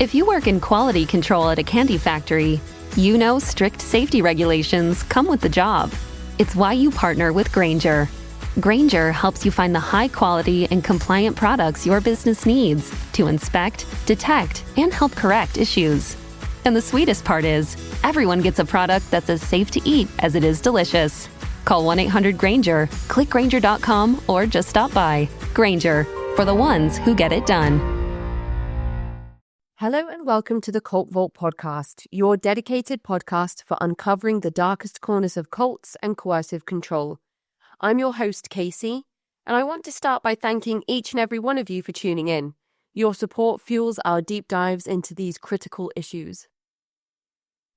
If you work in quality control at a candy factory, you know strict safety regulations come with the job. It's why you partner with Grainger. Grainger helps you find the high-quality and compliant products your business needs to inspect, detect, and help correct issues. And the sweetest part is, everyone gets a product that's as safe to eat as it is delicious. Call 1-800-GRAINGER, click Grainger.com, or just stop by. Grainger, for the ones who get it done. Hello and welcome to the Cult Vault Podcast, your dedicated podcast for uncovering the darkest corners of cults and coercive control. I'm your host, Kacey, and I want to start by thanking each and every one of you for tuning in. Your support fuels our deep dives into these critical issues.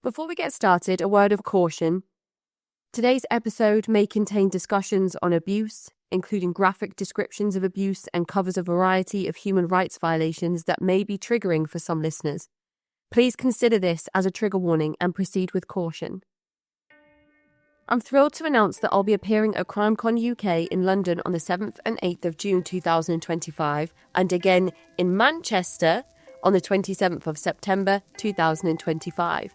Before we get started, a word of caution. Today's episode may contain discussions on abuse, including graphic descriptions of abuse, and covers a variety of human rights violations that may be triggering for some listeners. Please consider this as a trigger warning and proceed with caution. I'm thrilled to announce that I'll be appearing at CrimeCon UK in London on the 7th and 8th of June 2025, and again in Manchester on the 27th of September 2025.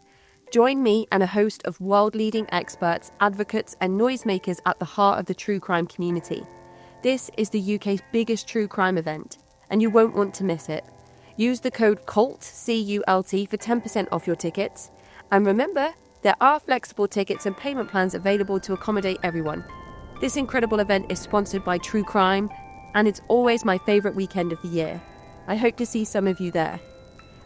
Join me and a host of world-leading experts, advocates and noisemakers at the heart of the true crime community. This is the UK's biggest true crime event, and you won't want to miss it. Use the code CULT, C-U-L-T, for 10% off your tickets. And remember, there are flexible tickets and payment plans available to accommodate everyone. This incredible event is sponsored by True Crime, and it's always my favourite weekend of the year. I hope to see some of you there.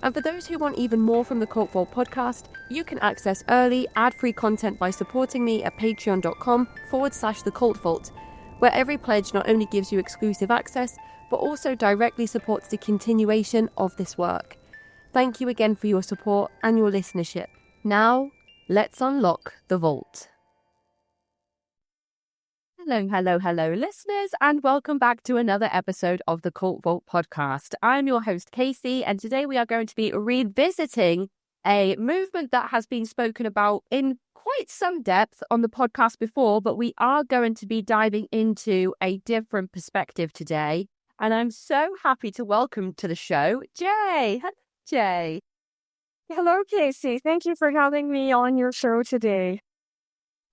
And for those who want even more from the Cult Vault podcast, you can access early, ad-free content by supporting me at patreon.com/thecultvault, where every pledge not only gives you exclusive access, but also directly supports the continuation of this work. Thank you again for your support and your listenership. Now, let's unlock the vault. Hello, listeners, and welcome back to another episode of the Cult Vault podcast. I'm your host, Kacey, and today we are going to be revisiting a movement that has been spoken about in quite some depth on the podcast before, but we are going to be diving into a different perspective today. And I'm so happy to welcome to the show, Jay. Hello, Jay. Hello, Kacey. Thank you for having me on your show today.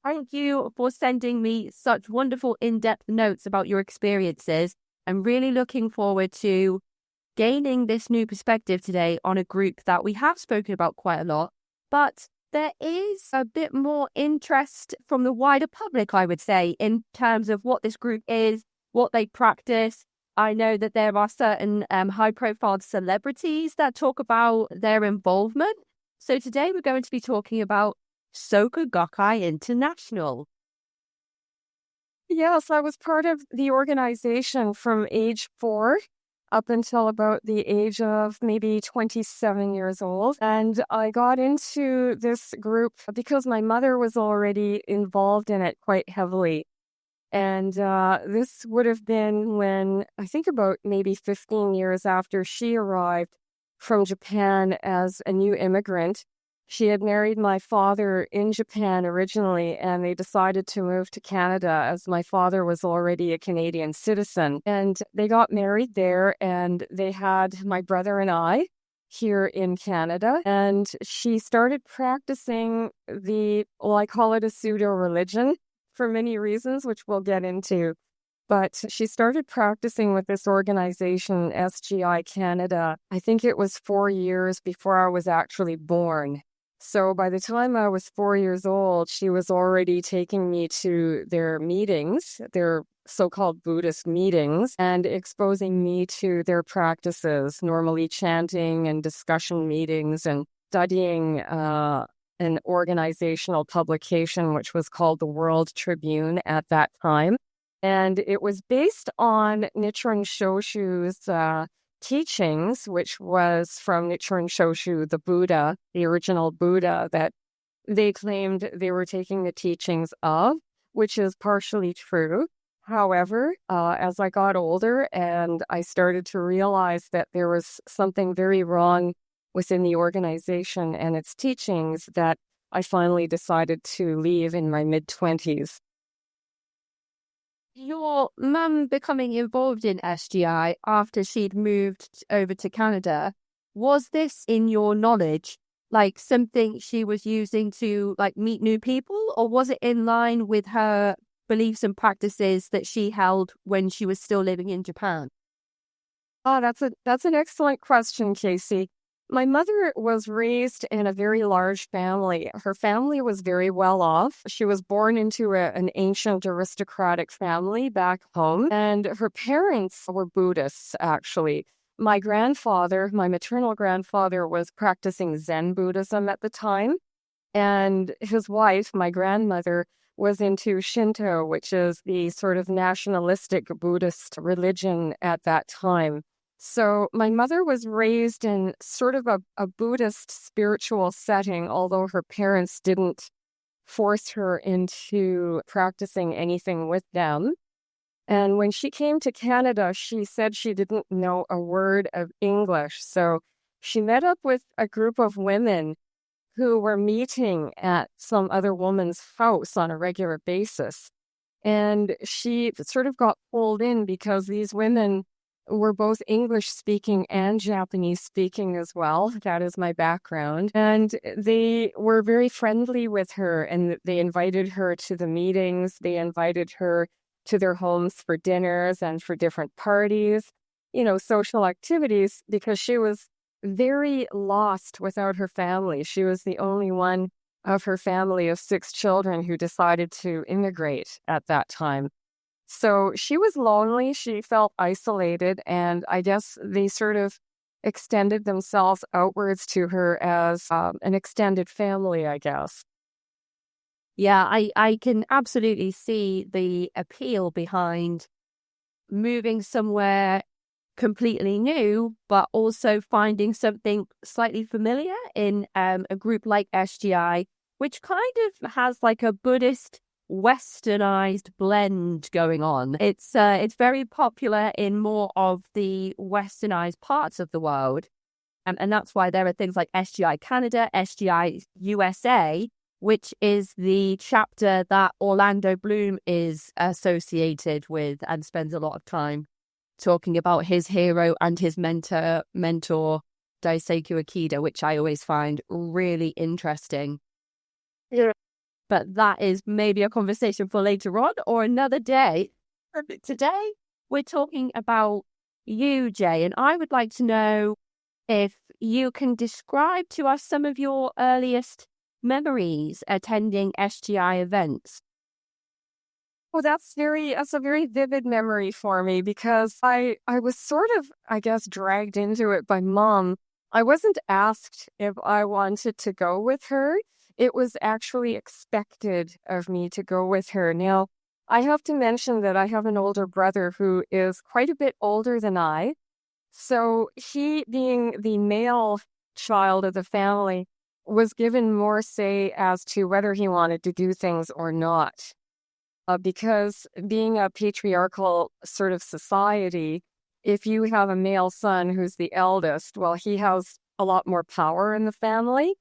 Thank you for sending me such wonderful in-depth notes about your experiences. I'm really looking forward to gaining this new perspective today on a group that we have spoken about quite a lot, but there is a bit more interest from the wider public, I would say, in terms of what this group is, what they practice. I know that there are certain high-profile celebrities that talk about their involvement. So today we're going to be talking about Soka Gakkai International. Yes, I was part of the organization from age 4 up until about the age of maybe 27 years old. And I got into this group because my mother was already involved in it quite heavily. And this would have been when, I think about maybe 15 years after she arrived from Japan as a new immigrant. She had married my father in Japan originally, and they decided to move to Canada as my father was already a Canadian citizen. And they got married there, and they had my brother and I here in Canada. And she started practicing I call it a pseudo-religion for many reasons, which we'll get into. But she started practicing with this organization, SGI Canada. I think it was 4 years before I was actually born. So by the time I was 4 years old, she was already taking me to their meetings, their so-called Buddhist meetings, and exposing me to their practices, normally chanting and discussion meetings, and studying an organizational publication, which was called the World Tribune at that time. And it was based on Nichiren Shoshu's teachings, which was from Nichiren Shoshu, the Buddha, the original Buddha, that they claimed they were taking the teachings of, which is partially true. However, as I got older and I started to realize that there was something very wrong within the organization and its teachings, that I finally decided to leave in my mid-20s. Your mum becoming involved in SGI after she'd moved over to Canada, Was this, in your knowledge, like something she was using to like meet new people, or was it in line with her beliefs and practices that she held when she was still living in Japan? Oh, that's an excellent question, Casey. My mother was raised in a very large family. Her family was very well off. She was born into an ancient aristocratic family back home, and her parents were Buddhists, actually. My grandfather, my maternal grandfather, was practicing Zen Buddhism at the time, and his wife, my grandmother, was into Shinto, which is the sort of nationalistic Buddhist religion at that time. So my mother was raised in sort of a Buddhist spiritual setting, although her parents didn't force her into practicing anything with them. And when she came to Canada, she said she didn't know a word of English. So she met up with a group of women who were meeting at some other woman's house on a regular basis. And she sort of got pulled in because these women were both English speaking and Japanese speaking as well. That is my background. And they were very friendly with her, and they invited her to the meetings. They invited her to their homes for dinners and for different parties, social activities, because she was very lost without her family. She was the only one of her family of 6 children who decided to immigrate at that time. So she was lonely, she felt isolated, and I guess they sort of extended themselves outwards to her as an extended family, I guess. Yeah, I can absolutely see the appeal behind moving somewhere completely new, but also finding something slightly familiar in a group like SGI, which kind of has like a Buddhist westernized blend going on. It's very popular in more of the westernized parts of the world. And that's why there are things like SGI Canada, SGI USA, which is the chapter that Orlando Bloom is associated with and spends a lot of time talking about his hero and his mentor, Daisaku Ikeda, which I always find really interesting. Yeah. But that is maybe a conversation for later on or another day. Today, we're talking about you, Jay, and I would like to know if you can describe to us some of your earliest memories attending SGI events. Well, that's a very vivid memory for me because I was sort of, I guess, dragged into it by Mom. I wasn't asked if I wanted to go with her. It was actually expected of me to go with her. Now, I have to mention that I have an older brother who is quite a bit older than I. So he, being the male child of the family, was given more say as to whether he wanted to do things or not. Because being a patriarchal sort of society, if you have a male son who's the eldest, well, he has a lot more power in the family.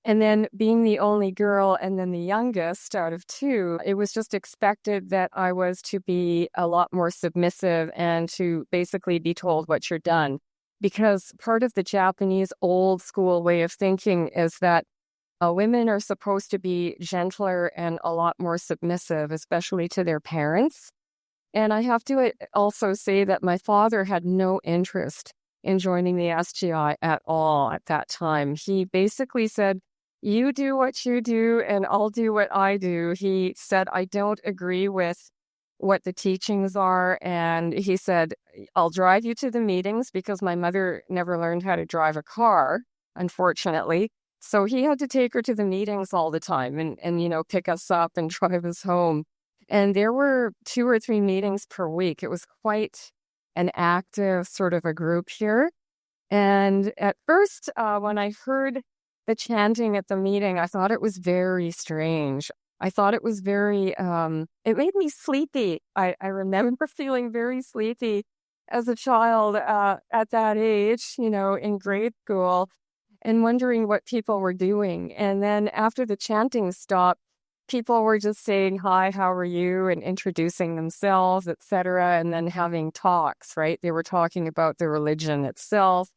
And then being the only girl and then the youngest out of 2, it was just expected that I was to be a lot more submissive and to basically be told what you're done. Because part of the Japanese old school way of thinking is that women are supposed to be gentler and a lot more submissive, especially to their parents. And I have to also say that my father had no interest in joining the SGI at all at that time. He basically said, you do what you do and I'll do what I do. He said, I don't agree with what the teachings are. And he said, I'll drive you to the meetings because my mother never learned how to drive a car, unfortunately. So he had to take her to the meetings all the time and pick us up and drive us home. And there were 2 or 3 meetings per week. It was quite an active sort of a group here. And at first, when I heard the chanting at the meeting, I thought it was very strange. I thought it was very, it made me sleepy. I remember feeling very sleepy as a child at that age, in grade school, and wondering what people were doing. And then after the chanting stopped, people were just saying, hi, how are you? And introducing themselves, etc. And then having talks, right? They were talking about the religion itself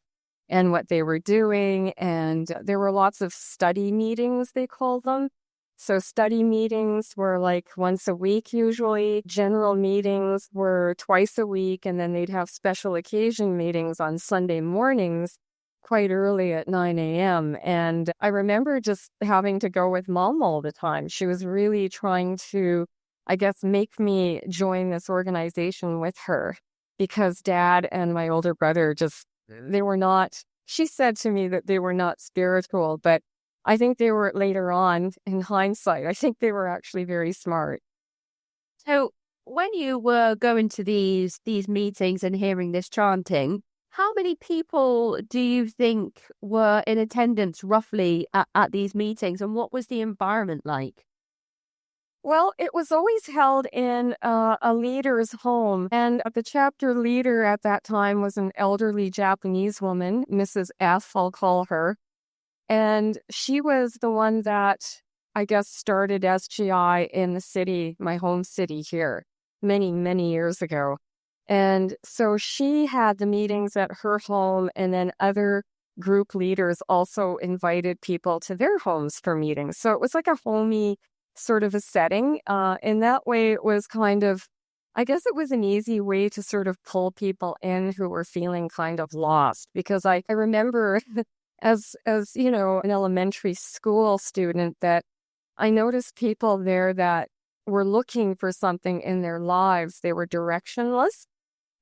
and what they were doing. And there were lots of study meetings, they called them. So study meetings were like once a week usually. General meetings were twice a week. And then they'd have special occasion meetings on Sunday mornings quite early at 9 a.m. And I remember just having to go with Mom all the time. She was really trying to, I guess, make me join this organization with her because Dad and my older brother they were not, she said to me that they were not spiritual, but I think they were later on in hindsight. I think they were actually very smart. So when you were going to these meetings and hearing this chanting, how many people do you think were in attendance roughly at these meetings, and what was the environment like? Well, it was always held in a leader's home, and the chapter leader at that time was an elderly Japanese woman, Mrs. F, I'll call her, and she was the one that, I guess, started SGI in the city, my home city here, many, many years ago. And so she had the meetings at her home, and then other group leaders also invited people to their homes for meetings. So it was like a homey sort of a setting. In that way, it was kind of, I guess it was an easy way to sort of pull people in who were feeling kind of lost. Because I remember as you know, an elementary school student, that I noticed people there that were looking for something in their lives. They were directionless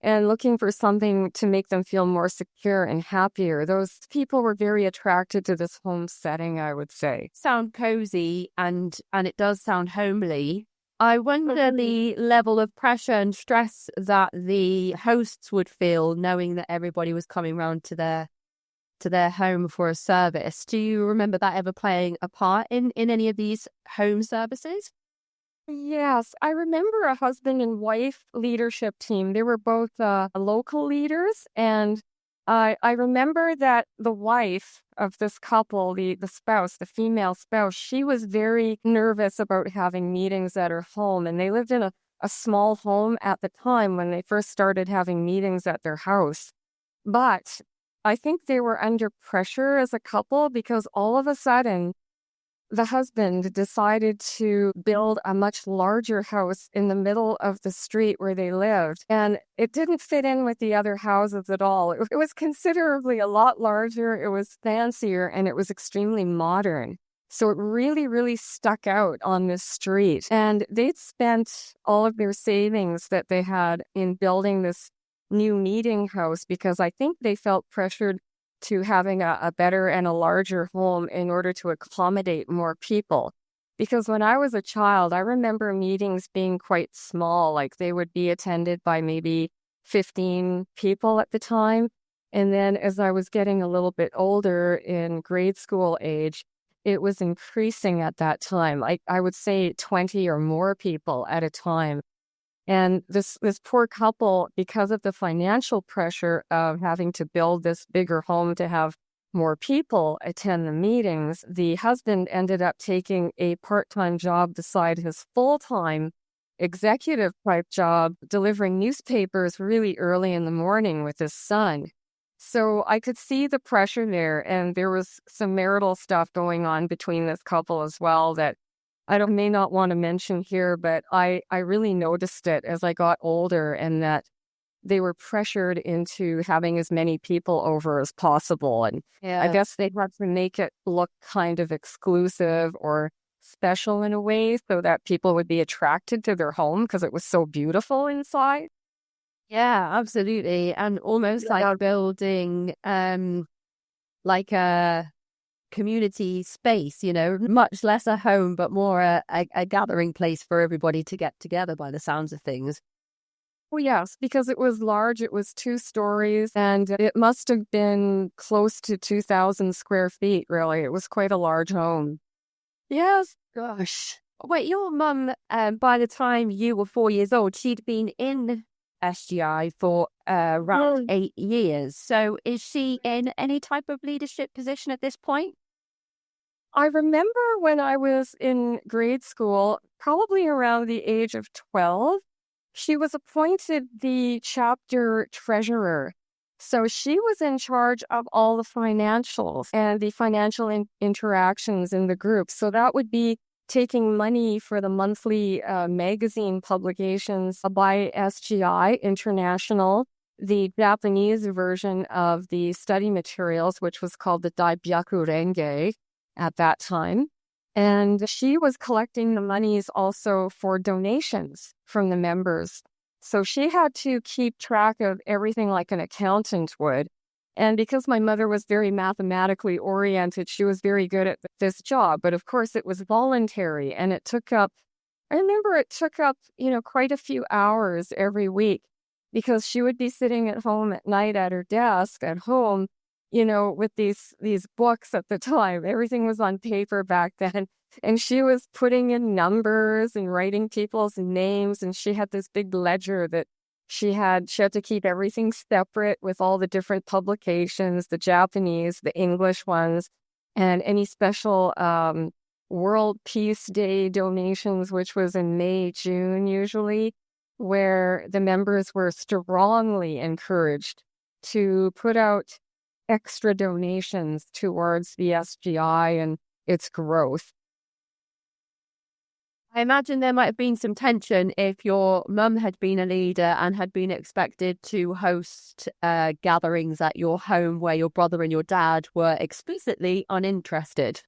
and looking for something to make them feel more secure and happier. Those people were very attracted to this home setting, I would say. Sound cozy, and it does sound homely. I wonder the level of pressure and stress that the hosts would feel knowing that everybody was coming round to their home for a service. Do you remember that ever playing a part in any of these home services? Yes, I remember a husband and wife leadership team. They were both local leaders, and I remember that the wife of this couple, the spouse, the female spouse, she was very nervous about having meetings at her home, and they lived in a small home at the time when they first started having meetings at their house. But I think they were under pressure as a couple because all of a sudden, the husband decided to build a much larger house in the middle of the street where they lived. And it didn't fit in with the other houses at all. It was considerably a lot larger. It was fancier, and it was extremely modern. So it really, really stuck out on this street. And they'd spent all of their savings that they had in building this new meeting house because I think they felt pressured to having a better and a larger home in order to accommodate more people. Because when I was a child, I remember meetings being quite small, like they would be attended by maybe 15 people at the time. And then as I was getting a little bit older in grade school age, it was increasing at that time. I would say 20 or more people at a time. And this poor couple, because of the financial pressure of having to build this bigger home to have more people attend the meetings, the husband ended up taking a part-time job beside his full-time executive type job, delivering newspapers really early in the morning with his son. So I could see the pressure there, and there was some marital stuff going on between this couple as well that I may not want to mention here, but I really noticed it as I got older, and that they were pressured into having as many people over as possible. And I guess they had to make it look kind of exclusive or special in a way so that people would be attracted to their home because it was so beautiful inside. Yeah, absolutely. And almost like building like a community space, you know, much less a home, but more a gathering place for everybody to get together by the sounds of things. Well, yes, because it was large. It was 2 stories, and it must have been close to 2,000 square feet, really. It was quite a large home. Yes. Gosh. Wait, your mum, by the time you were 4 years old, she'd been in SGI for around 8 years. So is she in any type of leadership position at this point? I remember when I was in grade school, probably around the age of 12, she was appointed the chapter treasurer. So she was in charge of all the financials and the financial interactions in the group. So that would be taking money for the monthly magazine publications by SGI International, the Japanese version of the study materials, which was called the Daibyaku Renge at that time. And she was collecting the monies also for donations from the members. So she had to keep track of everything like an accountant would. And because my mother was very mathematically oriented, she was very good at this job. But of course, it was voluntary, and I remember it took up, quite a few hours every week, because she would be sitting at home at night at her desk at home, with these books at the time. Everything was on paper back then. And she was putting in numbers and writing people's names. And she had this big ledger that she had to keep everything separate with all the different publications, the Japanese, the English ones, and any special World Peace Day donations, which was in May, June usually, where the members were strongly encouraged to put out extra donations towards the SGI and its growth. I imagine there might have been some tension if your mum had been a leader and had been expected to host gatherings at your home where your brother and your dad were explicitly uninterested.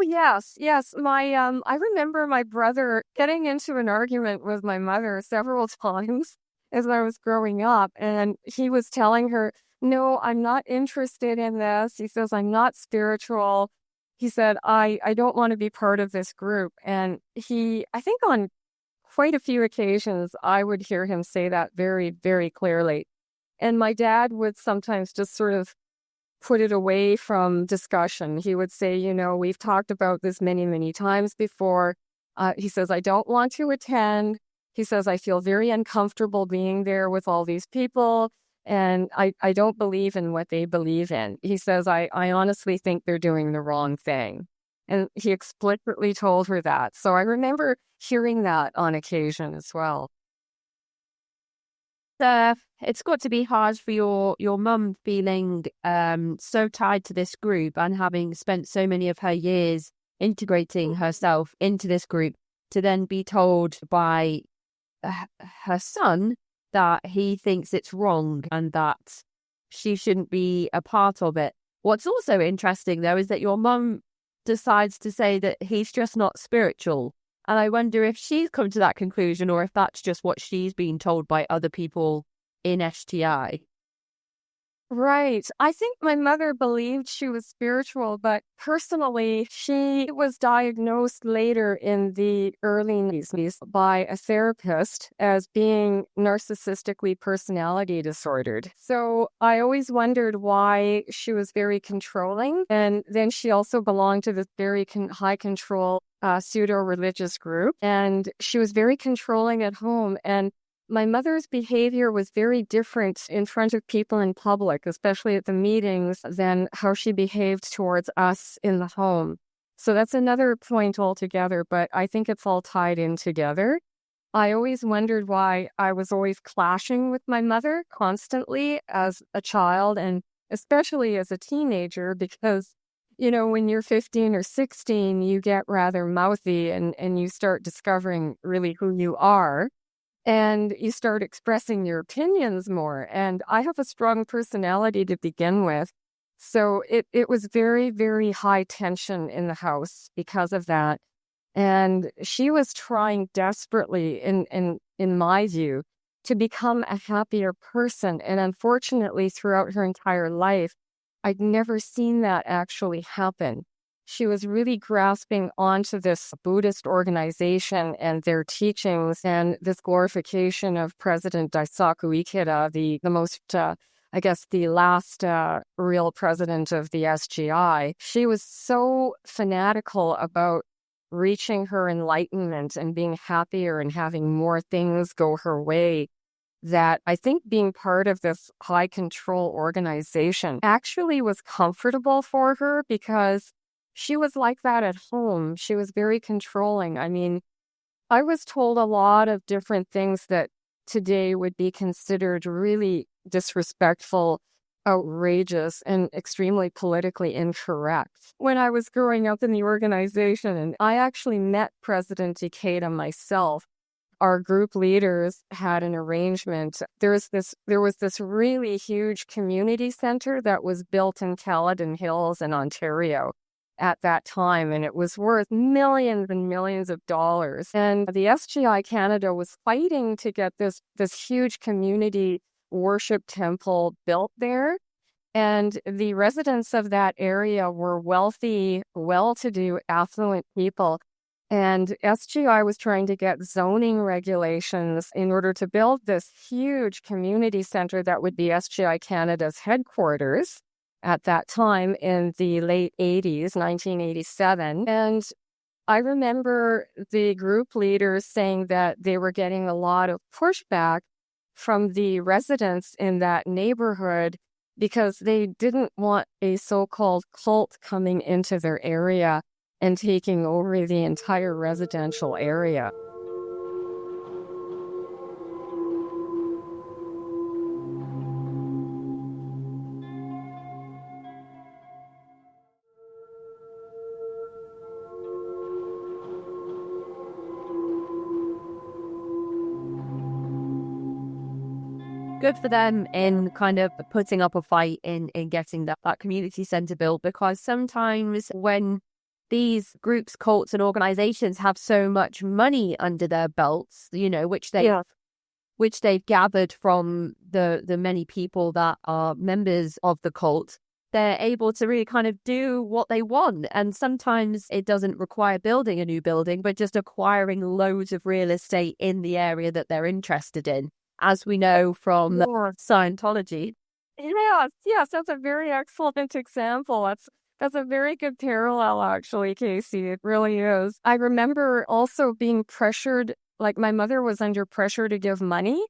Yes. I remember my brother getting into an argument with my mother several times as I was growing up, and he was telling her, "No, I'm not interested in this." He says, "I'm not spiritual." He said, I don't want to be part of this group. And I think on quite a few occasions, I would hear him say that very, very clearly. And my dad would sometimes just sort of put it away from discussion. He would say, "We've talked about this many, many times before." He says, "I don't want to attend." He says, "I feel very uncomfortable being there with all these people. And I don't believe in what they believe in." He says, I honestly think they're doing the wrong thing." And he explicitly told her that. So I remember hearing that on occasion as well. It's got to be hard for your mum feeling so tied to this group and having spent so many of her years integrating herself into this group to then be told by her son that he thinks it's wrong and that she shouldn't be a part of it. What's also interesting, though, is that your mum decides to say that he's just not spiritual. And I wonder if she's come to that conclusion or if that's just what she's been told by other people in STI. Right. I think my mother believed she was spiritual, but personally, she was diagnosed later in the early 90s by a therapist as being narcissistically personality disordered. So I always wondered why she was very controlling. And then she also belonged to this very high control pseudo-religious group. And she was very controlling at home. And my mother's behavior was very different in front of people in public, especially at the meetings, than how she behaved towards us in the home. So that's another point altogether, but I think it's all tied in together. I always wondered why I was always clashing with my mother constantly as a child, and especially as a teenager, because, when you're 15 or 16, you get rather mouthy and you start discovering really who you are. And you start expressing your opinions more. And I have a strong personality to begin with. So it was very, very high tension in the house because of that. And she was trying desperately, in my view, to become a happier person. And unfortunately, throughout her entire life, I'd never seen that actually happen. She was really grasping onto this Buddhist organization and their teachings and this glorification of President Daisaku Ikeda, the most, the last real president of the SGI. She was so fanatical about reaching her enlightenment and being happier and having more things go her way that I think being part of this high control organization actually was comfortable for her, because she was like that at home. She was very controlling. I mean, I was told a lot of different things that today would be considered really disrespectful, outrageous, and extremely politically incorrect. When I was growing up in the organization, and I actually met President Ikeda myself, our group leaders had an arrangement. There was this really huge community center that was built in Caledon Hills in Ontario at that time, and it was worth millions and millions of dollars. And the SGI Canada was fighting to get this huge community worship temple built there. And the residents of that area were wealthy, well-to-do, affluent people. And SGI was trying to get zoning regulations in order to build this huge community center that would be SGI Canada's headquarters at that time in the late 80s, 1987. And I remember the group leaders saying that they were getting a lot of pushback from the residents in that neighborhood because they didn't want a so-called cult coming into their area and taking over the entire residential area. Good for them in kind of putting up a fight in getting that community centre built, because sometimes when these groups, cults and organizations have so much money under their belts, which they've gathered from the many people that are members of the cult, they're able to really kind of do what they want. And sometimes it doesn't require building a new building, but just acquiring loads of real estate in the area that they're interested in, as we know from Scientology. Yes, that's a very excellent example. That's a very good parallel, actually, Kacey. It really is. I remember also being pressured, like my mother was under pressure to give money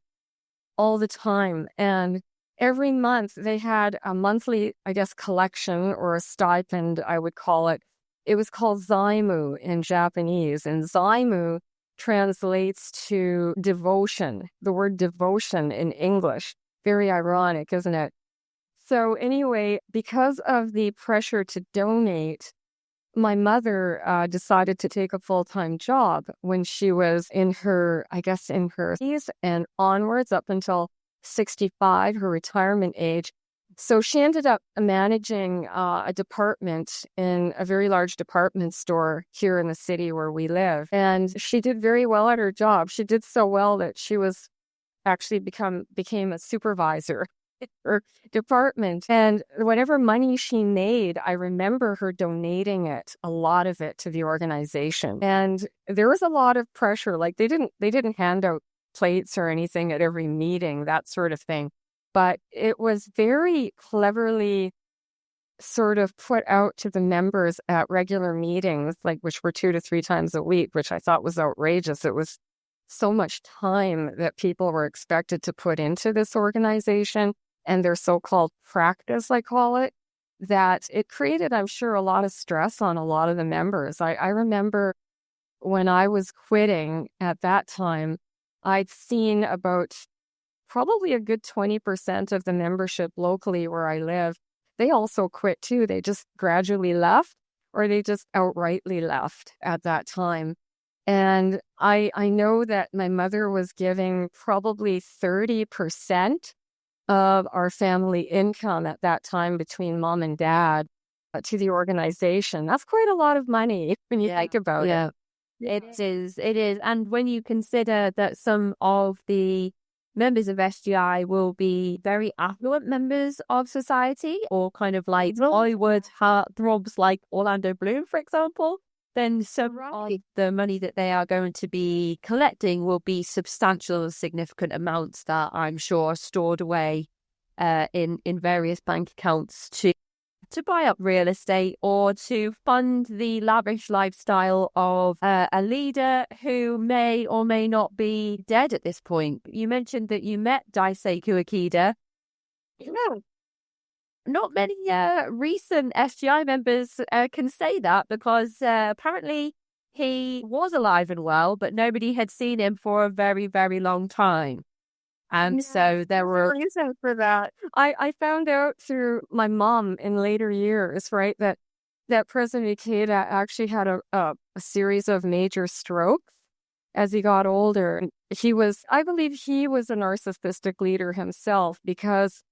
all the time. And every month they had a monthly, collection or a stipend, I would call it. It was called zaimu in Japanese. And zaimu translates to devotion, the word devotion in English. Very ironic, isn't it? So anyway, because of the pressure to donate, my mother decided to take a full-time job when she was in her 30s and onwards up until 65, her retirement age. So she ended up managing a department in a very large department store here in the city where we live. And she did very well at her job. She did so well that she was actually became a supervisor in her department. And whatever money she made, I remember her donating it, a lot of it, to the organization. And there was a lot of pressure. Like they didn't hand out plates or anything at every meeting, that sort of thing. But it was very cleverly sort of put out to the members at regular meetings, which were 2 to 3 times a week, which I thought was outrageous. It was so much time that people were expected to put into this organization and their so-called practice, I call it, that it created, I'm sure, a lot of stress on a lot of the members. I remember when I was quitting at that time, I'd seen about probably a good 20% of the membership locally where I live. They also quit too. They just gradually left, or they just outrightly left at that time. And I know that my mother was giving probably 30% of our family income at that time between mom and dad to the organization. That's quite a lot of money when you think about it. It is. And when you consider that some of the members of SGI will be very affluent members of society, or kind of like Hollywood heartthrobs like Orlando Bloom, for example, then some of the money that they are going to be collecting will be substantial, significant amounts that I'm sure are stored away in various bank accounts to buy up real estate or to fund the lavish lifestyle of a leader who may or may not be dead at this point. You mentioned that you met Daisaku Ikeda. Not many recent SGI members can say that, because apparently he was alive and well, but nobody had seen him for a very, very long time. And so there were reason for that. I found out through my mom in later years, right, that President Ikeda actually had a series of major strokes as he got older. And I believe he was a narcissistic leader himself because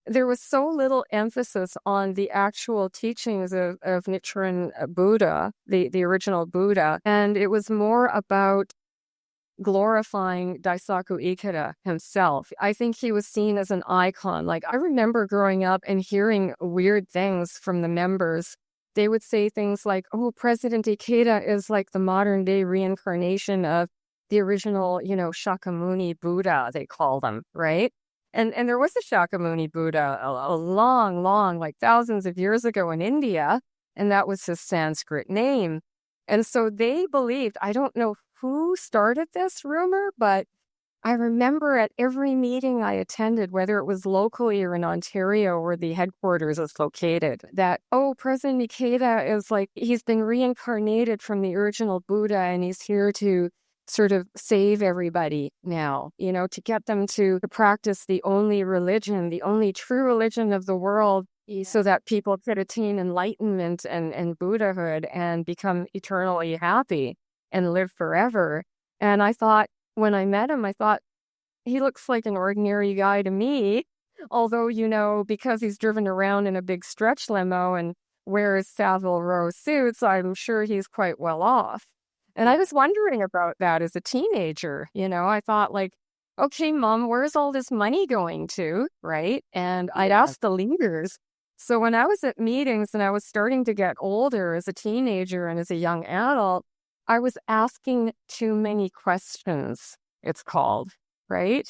there was so little emphasis on the actual teachings of Nichiren Buddha, the original Buddha. And it was more about glorifying Daisaku Ikeda himself. I think he was seen as an icon. Like, I remember growing up and hearing weird things from the members. They would say things like, oh, President Ikeda is like the modern day reincarnation of the original, Shakyamuni Buddha, they call them, right? And there was a Shakyamuni Buddha a long, long, like thousands of years ago in India, and that was his Sanskrit name. And so they believed, I don't know who started this rumor, but I remember at every meeting I attended, whether it was locally or in Ontario where the headquarters is located, that, oh, President Ikeda is like, he's been reincarnated from the original Buddha and he's here to sort of save everybody now, to get them to practice the only religion, the only true religion of the world, so that people could attain enlightenment and Buddhahood and become eternally happy and live forever. And I thought, when I met him, I thought, he looks like an ordinary guy to me. Although, because he's driven around in a big stretch limo and wears Savile Row suits, I'm sure he's quite well off. And I was wondering about that as a teenager. I thought, like, okay, Mom, where's all this money going to, right? And I'd ask the leaders. So when I was at meetings and I was starting to get older as a teenager and as a young adult, I was asking too many questions, it's called, right?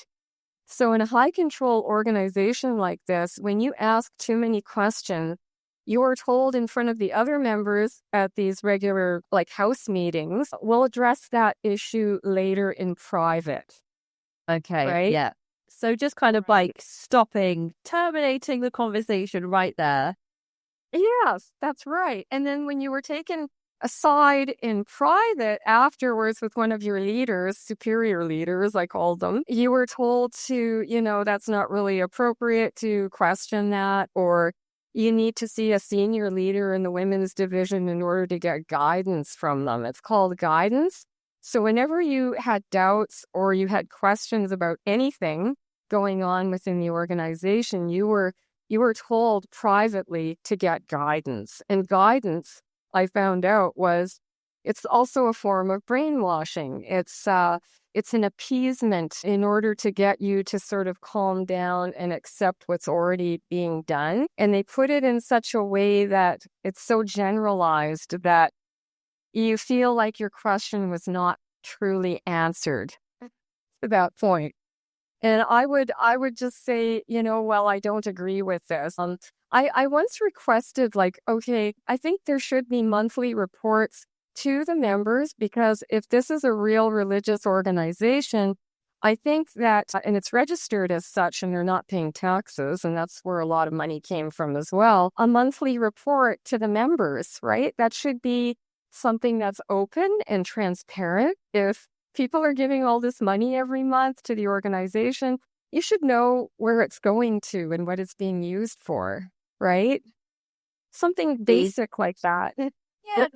So in a high control organization like this, when you ask too many questions, you are told in front of the other members at these regular, like, house meetings, we'll address that issue later in private. Okay, right? yeah. So just kind of like terminating the conversation right there. Yes, that's right. And then when you were taken aside in private afterwards with one of your leaders, superior leaders, I called them, you were told to, that's not really appropriate to question that, or you need to see a senior leader in the women's division in order to get guidance from them. It's called guidance. So whenever you had doubts or you had questions about anything going on within the organization, you were told privately to get guidance. And guidance, I found out, it's also a form of brainwashing. It's an appeasement in order to get you to sort of calm down and accept what's already being done. And they put it in such a way that it's so generalized that you feel like your question was not truly answered to that point. And I would just say, well, I don't agree with this. I once requested, like, okay, I think there should be monthly reports to the members, because if this is a real religious organization, I think that, and it's registered as such and they're not paying taxes, and that's where a lot of money came from as well, a monthly report to the members, right? That should be something that's open and transparent. If people are giving all this money every month to the organization, you should know where it's going to and what it's being used for, right? Something basic like that. Yeah,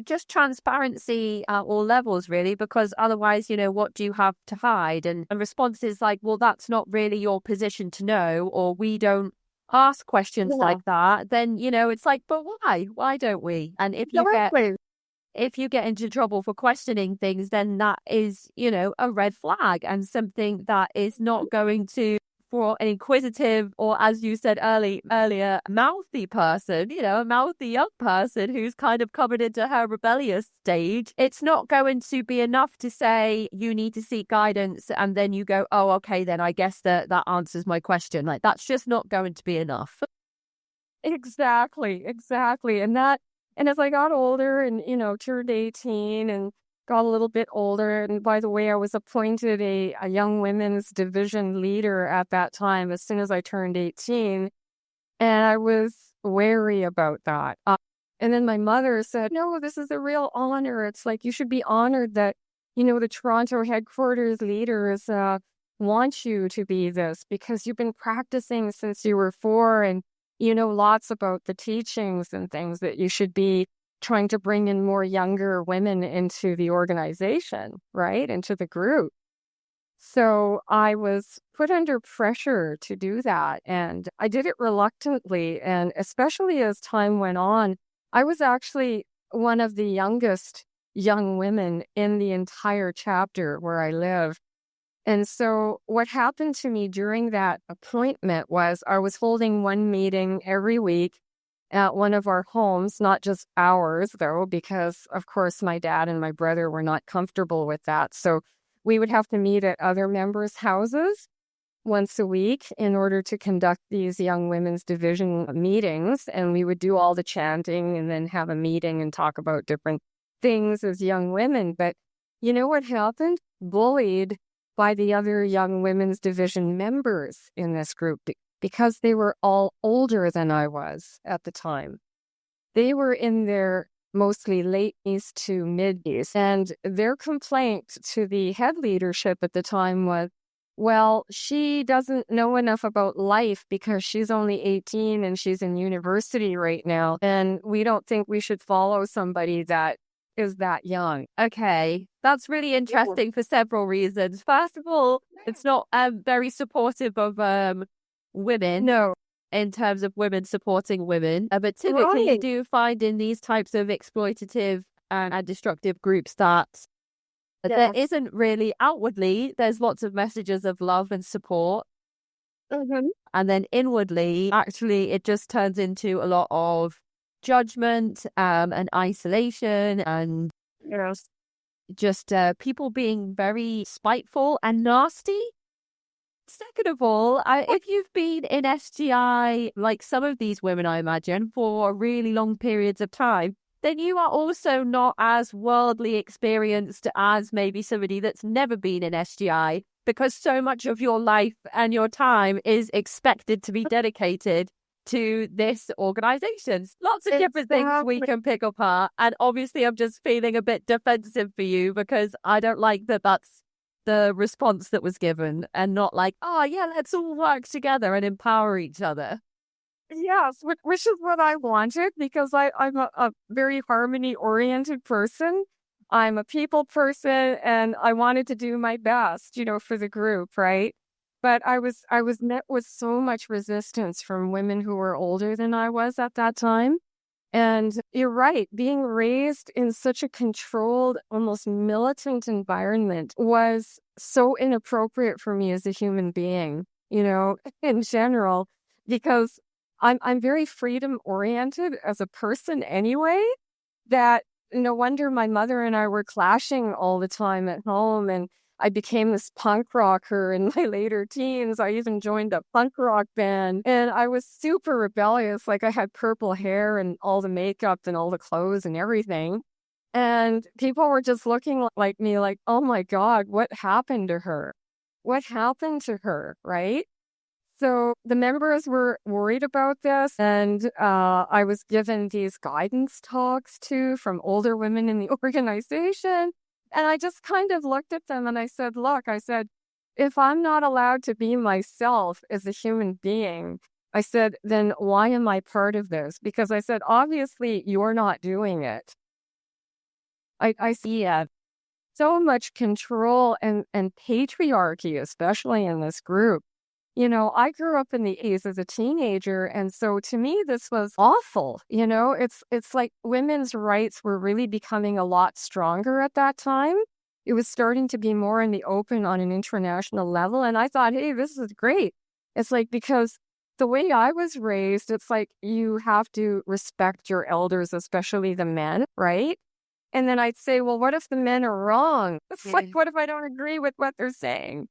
just transparency at all levels, really, because otherwise, what do you have to hide? And a response is like, well, that's not really your position to know, or we don't ask questions like that. Then, it's like, but why? Why don't we? And if you get into trouble for questioning things, then that is, a red flag and something that is not going to, for an inquisitive, or as you said earlier, mouthy person, a mouthy young person who's kind of coming into her rebellious stage, it's not going to be enough to say you need to seek guidance and then you go, oh, okay, then I guess that answers my question. Like, that's just not going to be enough. Exactly. And as I got older and, turned 18 and got a little bit older, and by the way, I was appointed a young women's division leader at that time as soon as I turned 18, and I was wary about that. And then my mother said, no, this is a real honor. It's like, you should be honored that, the Toronto headquarters leader is want you to be this because you've been practicing since you were 4 and you know lots about the teachings and things that you should be trying to bring in more younger women into the organization, right? Into the group. So I was put under pressure to do that. And I did it reluctantly. And especially as time went on, I was actually one of the youngest young women in the entire chapter where I live. And so what happened to me during that appointment was I was holding one meeting every week at one of our homes, not just ours, though, because, of course, my dad and my brother were not comfortable with that. So we would have to meet at other members' houses once a week in order to conduct these young women's division meetings. And we would do all the chanting and then have a meeting and talk about different things as young women. But you know what happened? Bullied by the other young women's division members in this group because they were all older than I was at the time. They were in their mostly late teens to mid-teens, and their complaint to the head leadership at the time was, well, she doesn't know enough about life because she's only 18 and she's in university right now, and we don't think we should follow somebody that is that young. Okay, that's really interesting for several reasons. First of all, it's not very supportive of women. No. In terms of women supporting women. But typically you do find in these types of exploitative and destructive groups that there isn't really outwardly, there's lots of messages of love and support. Mm-hmm. And then inwardly, actually, it just turns into a lot of judgment and isolation and just people being very spiteful and nasty. Second of all, if you've been in SGI, like some of these women, I imagine, for really long periods of time, then you are also not as worldly experienced as maybe somebody that's never been in SGI, because so much of your life and your time is expected to be dedicated to this organization. Lots of different things we can pick apart. And obviously, I'm just feeling a bit defensive for you because I don't like that that's the response that was given and not like, oh, yeah, let's all work together and empower each other. Yes, which is what I wanted because I'm a very harmony-oriented person. I'm a people person and I wanted to do my best, for the group, right? But I was met with so much resistance from women who were older than I was at that time. And you're right, being raised in such a controlled, almost militant environment was so inappropriate for me as a human being, in general, because I'm very freedom oriented as a person anyway, that no wonder my mother and I were clashing all the time at home. And I became this punk rocker in my later teens. I even joined a punk rock band and I was super rebellious. Like I had purple hair and all the makeup and all the clothes and everything. And people were just looking like me like, oh my God, what happened to her? What happened to her, right? So the members were worried about this, and I was given these guidance talks too from older women in the organization. And I just kind of looked at them and I said, look, if I'm not allowed to be myself as a human being, I said, then why am I part of this? Because I said, obviously, you're not doing it. I see so much control and patriarchy, especially in this group. I grew up in the 80s as a teenager, and so to me, this was awful. It's like women's rights were really becoming a lot stronger at that time. It was starting to be more in the open on an international level, and I thought, hey, this is great. It's like, because the way I was raised, it's like you have to respect your elders, especially the men, right? And then I'd say, well, what if the men are wrong? It's like, what if I don't agree with what they're saying?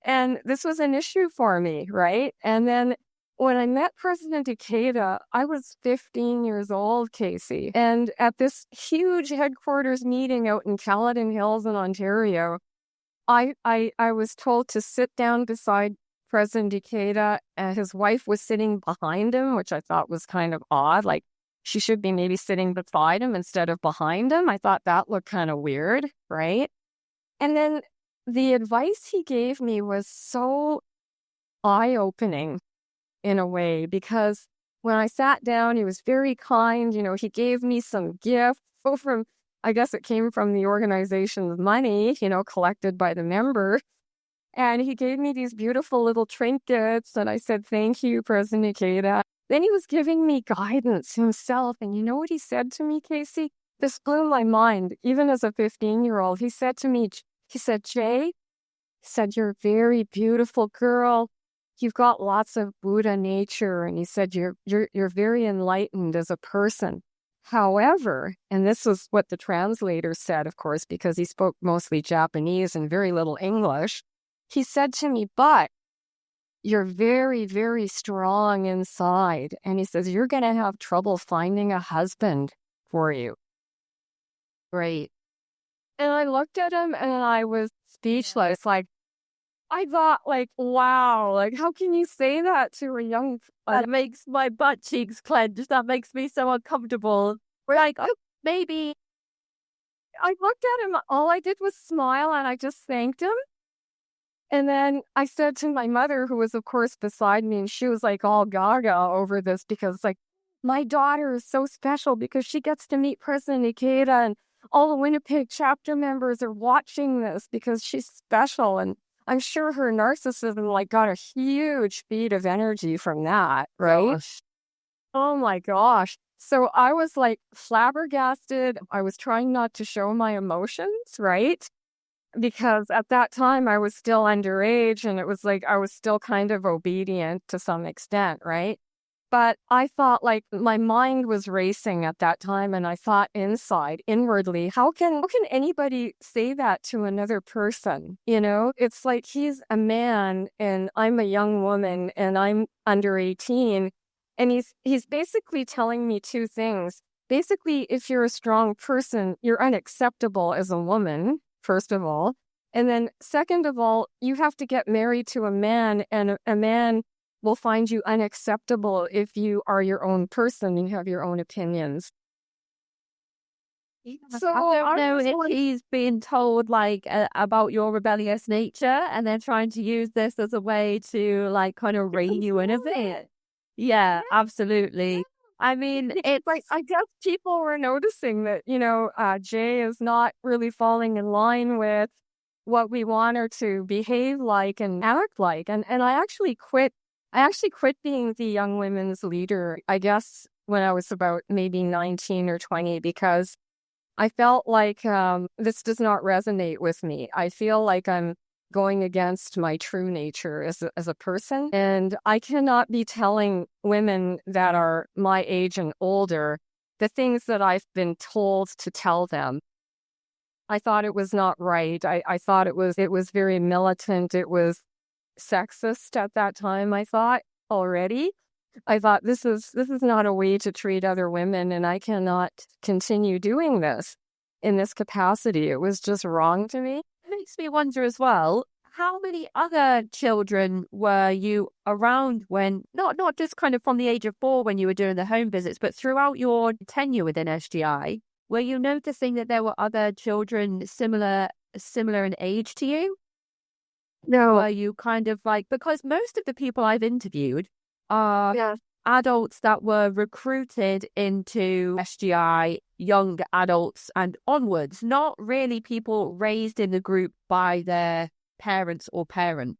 And this was an issue for me, right? And then when I met President Ikeda, I was 15 years old, Kacey. And at this huge headquarters meeting out in Caledon Hills in Ontario, I was told to sit down beside President Ikeda, and his wife was sitting behind him, which I thought was kind of odd. Like, she should be maybe sitting beside him instead of behind him. I thought that looked kind of weird, right? And then the advice he gave me was so eye-opening in a way, because when I sat down, he was very kind. He gave me some gifts. I guess it came from the organization's money, collected by the member. And he gave me these beautiful little trinkets, and I said, "Thank you, President Ikeda." Then he was giving me guidance himself. And you know what he said to me, Casey? This blew my mind, even as a 15-year-old. He said to me, he said, "Jay," he said, "you're a very beautiful girl. You've got lots of Buddha nature." And he said, you're very enlightened as a person. However," and this was what the translator said, of course, because he spoke mostly Japanese and very little English. He said to me, "But you're very, very strong inside." And he says, "You're going to have trouble finding a husband for you." Great. And I looked at him and I was speechless. Like, I thought, like, wow, like, how can you say that to a young... That makes my butt cheeks clench. That makes me so uncomfortable. We're like, oh, maybe. I looked at him, all I did was smile, and I just thanked him. And then I said to my mother, who was, of course, beside me, and she was like all gaga over this, because, like, my daughter is so special because she gets to meet President Ikeda, and all the Winnipeg chapter members are watching this because she's special. And I'm sure her narcissism, like, got a huge feed of energy from that, right? Gosh. Oh my gosh. So I was like flabbergasted. I was trying not to show my emotions, right? Because at that time I was still underage, and it was like I was still kind of obedient to some extent, right? But I thought, like, my mind was racing at that time, and I thought inwardly, how can anybody say that to another person? It's like he's a man and I'm a young woman and I'm under 18, and he's basically telling me two things. Basically, if you're a strong person, you're unacceptable as a woman, first of all. And then second of all, you have to get married to a man, and a man will find you unacceptable if you are your own person and have your own opinions. So I don't know if he's been told, like, about your rebellious nature, and they're trying to use this as a way to, like, kind of rein you in a bit. Yeah, absolutely. I mean, it's Like, I guess people were noticing that, Jay is not really falling in line with what we want her to behave like and act like. And I actually quit. I actually quit being the young women's leader, I guess, when I was about maybe 19 or 20, because I felt like this does not resonate with me. I feel like I'm going against my true nature as a person. And I cannot be telling women that are my age and older the things that I've been told to tell them. I thought it was not right. I thought it was very militant. It was sexist at that time, I thought, already. I thought this is not a way to treat other women, and I cannot continue doing this in this capacity. It was just wrong to me. It makes me wonder as well, how many other children were you around when, not just kind of from the age of 4 when you were doing the home visits, but throughout your tenure within SGI, were you noticing that there were other children similar in age to you? No. Were you kind of like, because most of the people I've interviewed are adults that were recruited into SGI, young adults and onwards, not really people raised in the group by their parents or parent.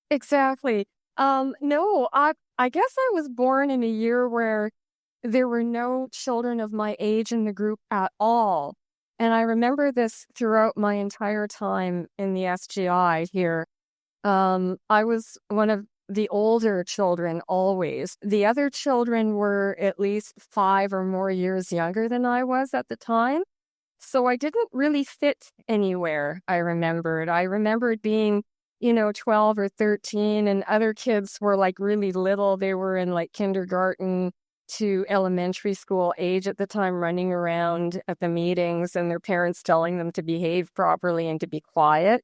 Exactly. No, I guess I was born in a year where there were no children of my age in the group at all. And I remember this throughout my entire time in the SGI here. I was one of the older children always. The other children were at least 5 or more years younger than I was at the time. So I didn't really fit anywhere, I remembered. I remembered being, 12 or 13, and other kids were like really little. They were in like kindergarten to elementary school age at the time, running around at the meetings and their parents telling them to behave properly and to be quiet.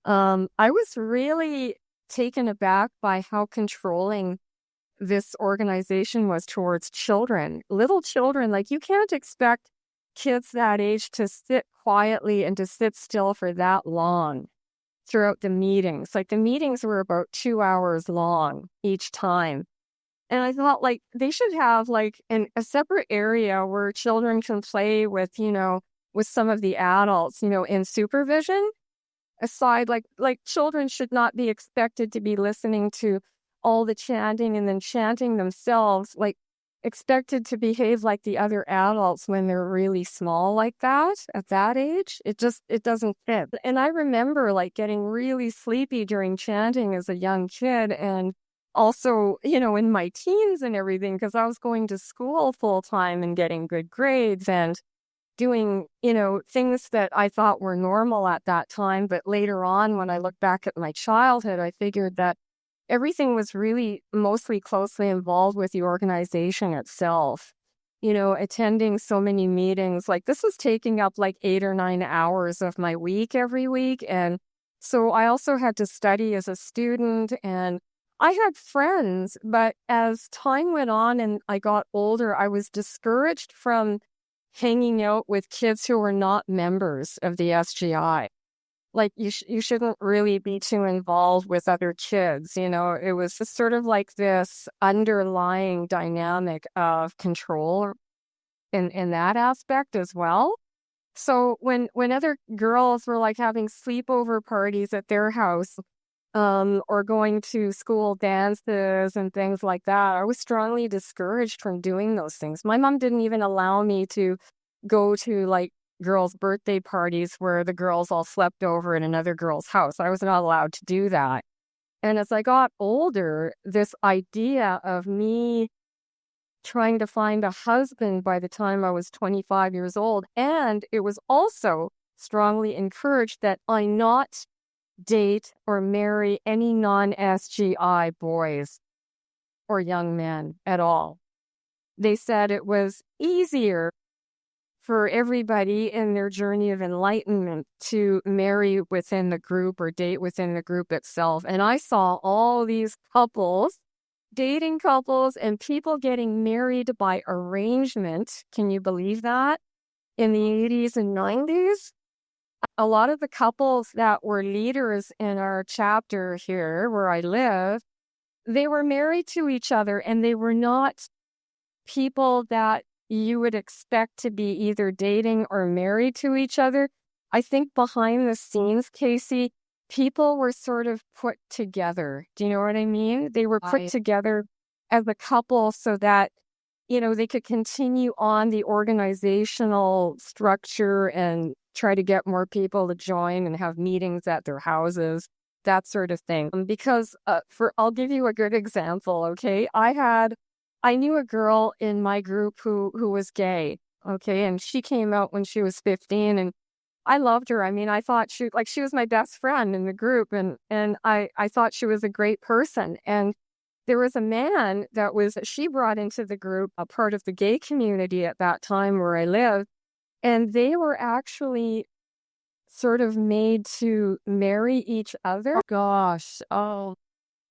I was really taken aback by how controlling this organization was towards children, little children. Like, you can't expect kids that age to sit quietly and to sit still for that long. throughout the meetings. Like the meetings were about 2 hours long each time. And I thought like they should have like a separate area where children can play with, with some of the adults, in supervision. Aside, like children should not be expected to be listening to all the chanting and then chanting themselves, like expected to behave like the other adults when they're really small like that at that age. It doesn't fit. And I remember like getting really sleepy during chanting as a young kid, and also, in my teens and everything, because I was going to school full time and getting good grades and doing, things that I thought were normal at that time. But later on, when I look back at my childhood, I figured that everything was really mostly closely involved with the organization itself. Attending so many meetings, like this was taking up like 8 or 9 hours of my week every week. And so I also had to study as a student, and I had friends, but as time went on and I got older, I was discouraged from hanging out with kids who were not members of the SGI. Like you shouldn't really be too involved with other kids. It was just sort of like this underlying dynamic of control in that aspect as well. So when other girls were like having sleepover parties at their house, or going to school dances and things like that, I was strongly discouraged from doing those things. My mom didn't even allow me to go to like girls' birthday parties where the girls all slept over in another girl's house. I was not allowed to do that. And as I got older, this idea of me trying to find a husband by the time I was 25 years old, and it was also strongly encouraged that I not date or marry any non-SGI boys or young men at all. They said it was easier for everybody in their journey of enlightenment to marry within the group or date within the group itself. And I saw all these couples, dating couples, and people getting married by arrangement. Can you believe that? In the 80s and 90s? A lot of the couples that were leaders in our chapter here where I live, they were married to each other, and they were not people that you would expect to be either dating or married to each other. I think behind the scenes, Kacey, people were sort of put together. Do you know what I mean? They were put together as a couple so that, they could continue on the organizational structure and try to get more people to join and have meetings at their houses, that sort of thing. Because I'll give you a good example, okay? I knew a girl in my group who was gay, okay? And she came out when she was 15, and I loved her. I mean, I thought she was my best friend in the group, and I thought she was a great person. And there was a man she brought into the group, a part of the gay community at that time where I lived, and they were actually sort of made to marry each other. Oh, gosh. Oh.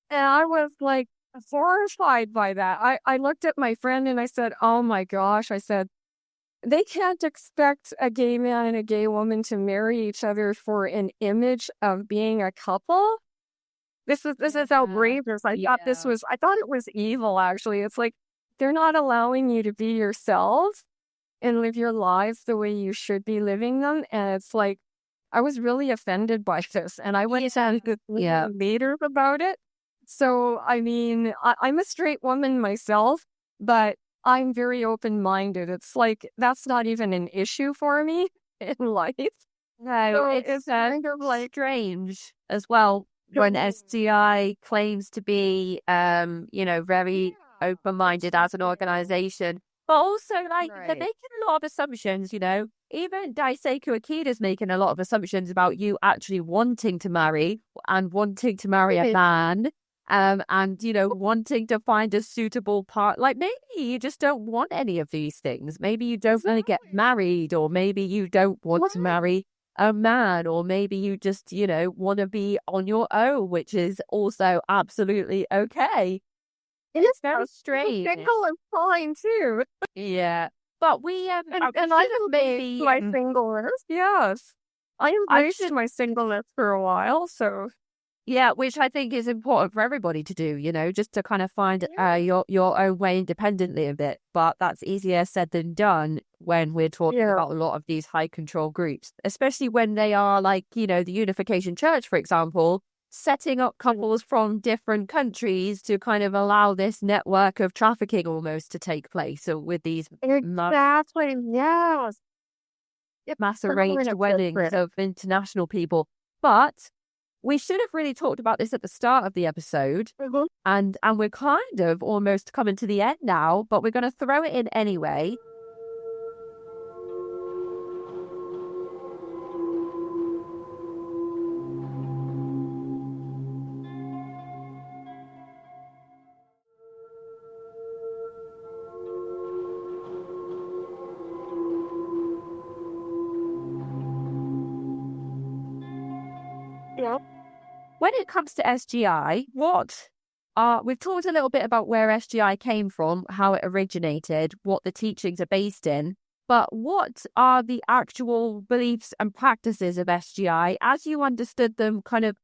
And I was like horrified by that. I looked at my friend and I said, oh my gosh, I said, they can't expect a gay man and a gay woman to marry each other for an image of being a couple. This is outrageous. I thought it was evil, actually. It's like, they're not allowing you to be yourself and live your lives the way you should be living them. And it's like, I was really offended by this. And I went to the leader about it. So, I mean, I'm a straight woman myself, but I'm very open-minded. It's like, that's not even an issue for me in life. No, So it's kind of like strange as well when SGI claims to be, very open-minded as an organization. But also, they're making a lot of assumptions, Even Daisaku Ikeda is making a lot of assumptions about you actually wanting to marry and wanting to marry a man. And, wanting to find a suitable part. Like, maybe you just don't want any of these things. Maybe you don't want to get married, or maybe you don't want to marry a man, or maybe you just, want to be on your own, which is also absolutely okay. It's very strange. Single is fine, too. Yeah. But we, and I can make my singleness, yes. I embraced my singleness for a while, so Yeah, which I think is important for everybody to do, just to kind of find your own way independently of it. But that's easier said than done when we're talking about a lot of these high control groups, especially when they are like, the Unification Church, for example, setting up couples from different countries to kind of allow this network of trafficking almost to take place. So with these exactly, yes, mass arranged weddings of international people. But we should have really talked about this at the start of the episode, and we're kind of almost coming to the end now, but we're going to throw it in anyway. When it comes to SGI, we've talked a little bit about where SGI came from, how it originated, what the teachings are based in, but what are the actual beliefs and practices of SGI as you understood them kind of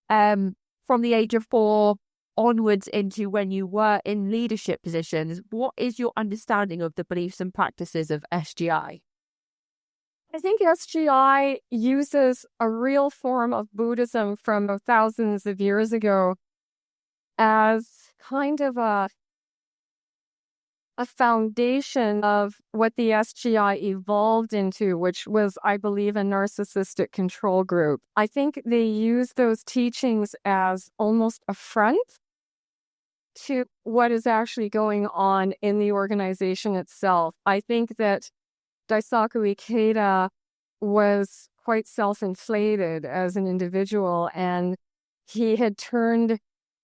from the age of 4 onwards into when you were in leadership positions? What is your understanding of the beliefs and practices of SGI? I think SGI uses a real form of Buddhism from thousands of years ago as kind of a foundation of what the SGI evolved into, which was, I believe, a narcissistic control group. I think they use those teachings as almost a front to what is actually going on in the organization itself. I think that Daisaku Ikeda was quite self-inflated as an individual, and he had turned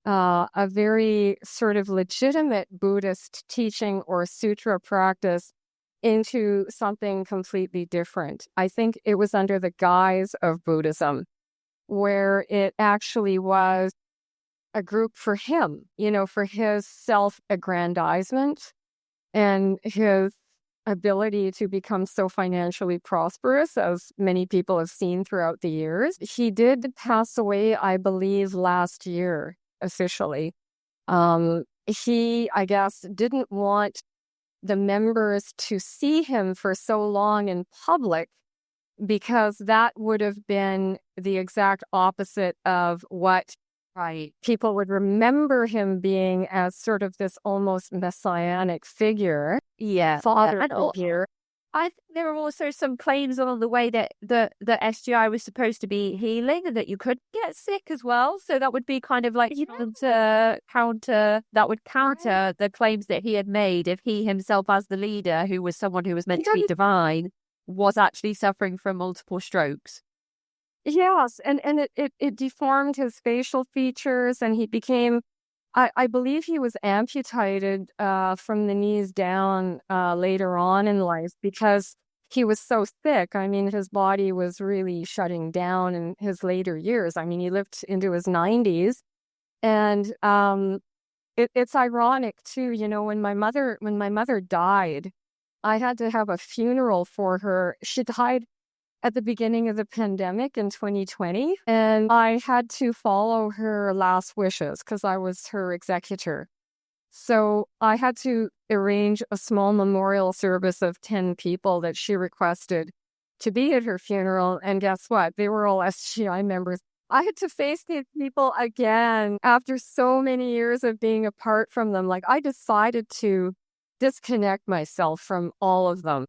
a very sort of legitimate Buddhist teaching or sutra practice into something completely different. I think it was under the guise of Buddhism, where it actually was a group for him, for his self-aggrandizement and his ability to become so financially prosperous, as many people have seen throughout the years. He did pass away, I believe, last year, officially. He, I guess, didn't want the members to see him for so long in public, because that would have been the exact opposite of what people would remember him being, as sort of this almost messianic figure. Father figure. I think there are also some claims on the way that the SGI was supposed to be healing and that you could get sick as well. So that would be kind of like counter the claims that he had made if he himself, as the leader, who was someone who was meant to be divine, was actually suffering from multiple strokes. Yes, and it deformed his facial features, and he became, I believe he was amputated from the knees down later on in life, because he was so sick. I mean, his body was really shutting down in his later years. I mean, he lived into his 90s. And it's ironic too, when my mother died, I had to have a funeral for her. She died at the beginning of the pandemic in 2020, and I had to follow her last wishes because I was her executor. So I had to arrange a small memorial service of 10 people that she requested to be at her funeral. And guess what? They were all SGI members. I had to face these people again after so many years of being apart from them. Like, I decided to disconnect myself from all of them,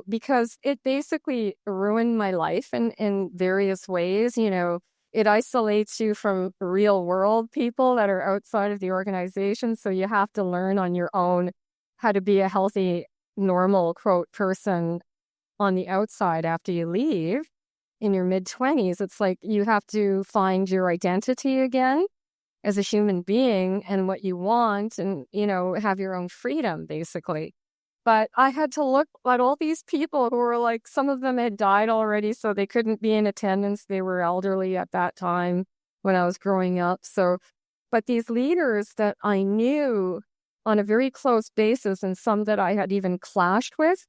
because it basically ruined my life in various ways. It isolates you from real world people that are outside of the organization. So you have to learn on your own how to be a healthy, normal, quote, person on the outside after you leave in your mid-20s. It's like you have to find your identity again as a human being and what you want, and, have your own freedom, basically. But I had to look at all these people who were like, some of them had died already, so they couldn't be in attendance. They were elderly at that time when I was growing up. But these leaders that I knew on a very close basis, and some that I had even clashed with,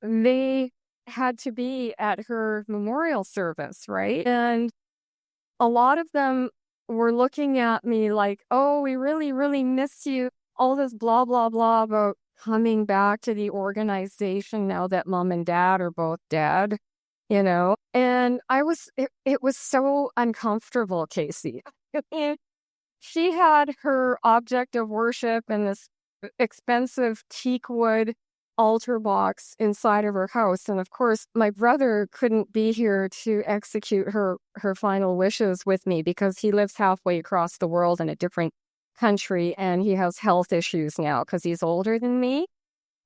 they had to be at her memorial service, right? And a lot of them were looking at me like, oh, we really, really miss you. All this blah, blah, blah about coming back to the organization now that mom and dad are both dead, And it was so uncomfortable, Kacey. And she had her object of worship in this expensive teak wood altar box inside of her house. And of course, my brother couldn't be here to execute her final wishes with me because he lives halfway across the world in a different country and he has health issues now because he's older than me.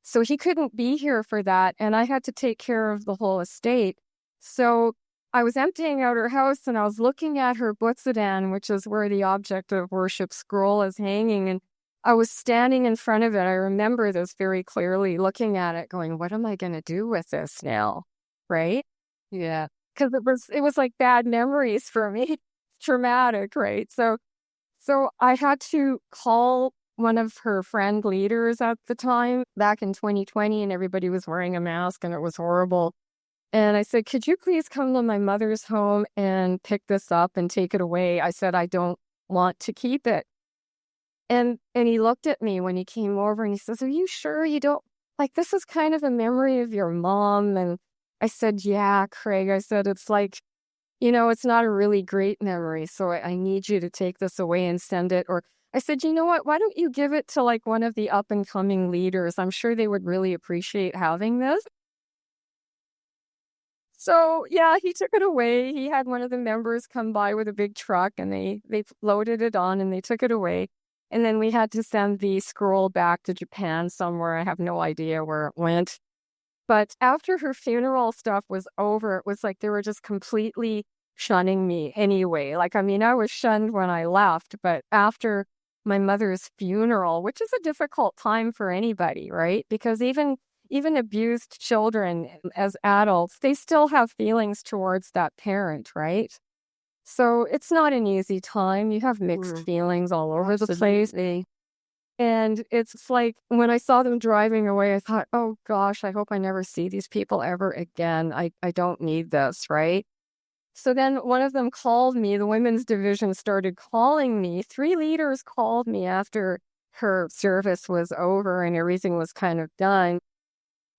So he couldn't be here for that. And I had to take care of the whole estate. So I was emptying out her house and I was looking at her butsudan, which is where the object of worship scroll is hanging. And I was standing in front of it. I remember this very clearly, looking at it going, what am I going to do with this now? Right? Yeah. Because it was like bad memories for me. Traumatic, right? So I had to call one of her friend leaders at the time back in 2020, and everybody was wearing a mask and it was horrible. And I said, could you please come to my mother's home and pick this up and take it away? I said, I don't want to keep it. And he looked at me when he came over and he says, are you sure you don't, like, this is kind of a memory of your mom? And I said, yeah, Craig. I said, it's like, it's not a really great memory. So I need you to take this away and send it. Or I said, you know what, why don't you give it to like one of the up and coming leaders? I'm sure they would really appreciate having this. So yeah, he took it away. He had one of the members come by with a big truck and they loaded it on and they took it away. And then we had to send the scroll back to Japan somewhere. I have no idea where it went. But after her funeral stuff was over, it was like they were just completely shunning me anyway. Like, I mean, I was shunned when I left, but after my mother's funeral, which is a difficult time for anybody, right? Because even abused children as adults, they still have feelings towards that parent, right? So it's not an easy time. You have mixed feelings all over the place. And it's like when I saw them driving away, I thought, oh gosh, I hope I never see these people ever again. I don't need this, right? So then one of them called me, the women's division started calling me. 3 leaders called me after her service was over and everything was kind of done.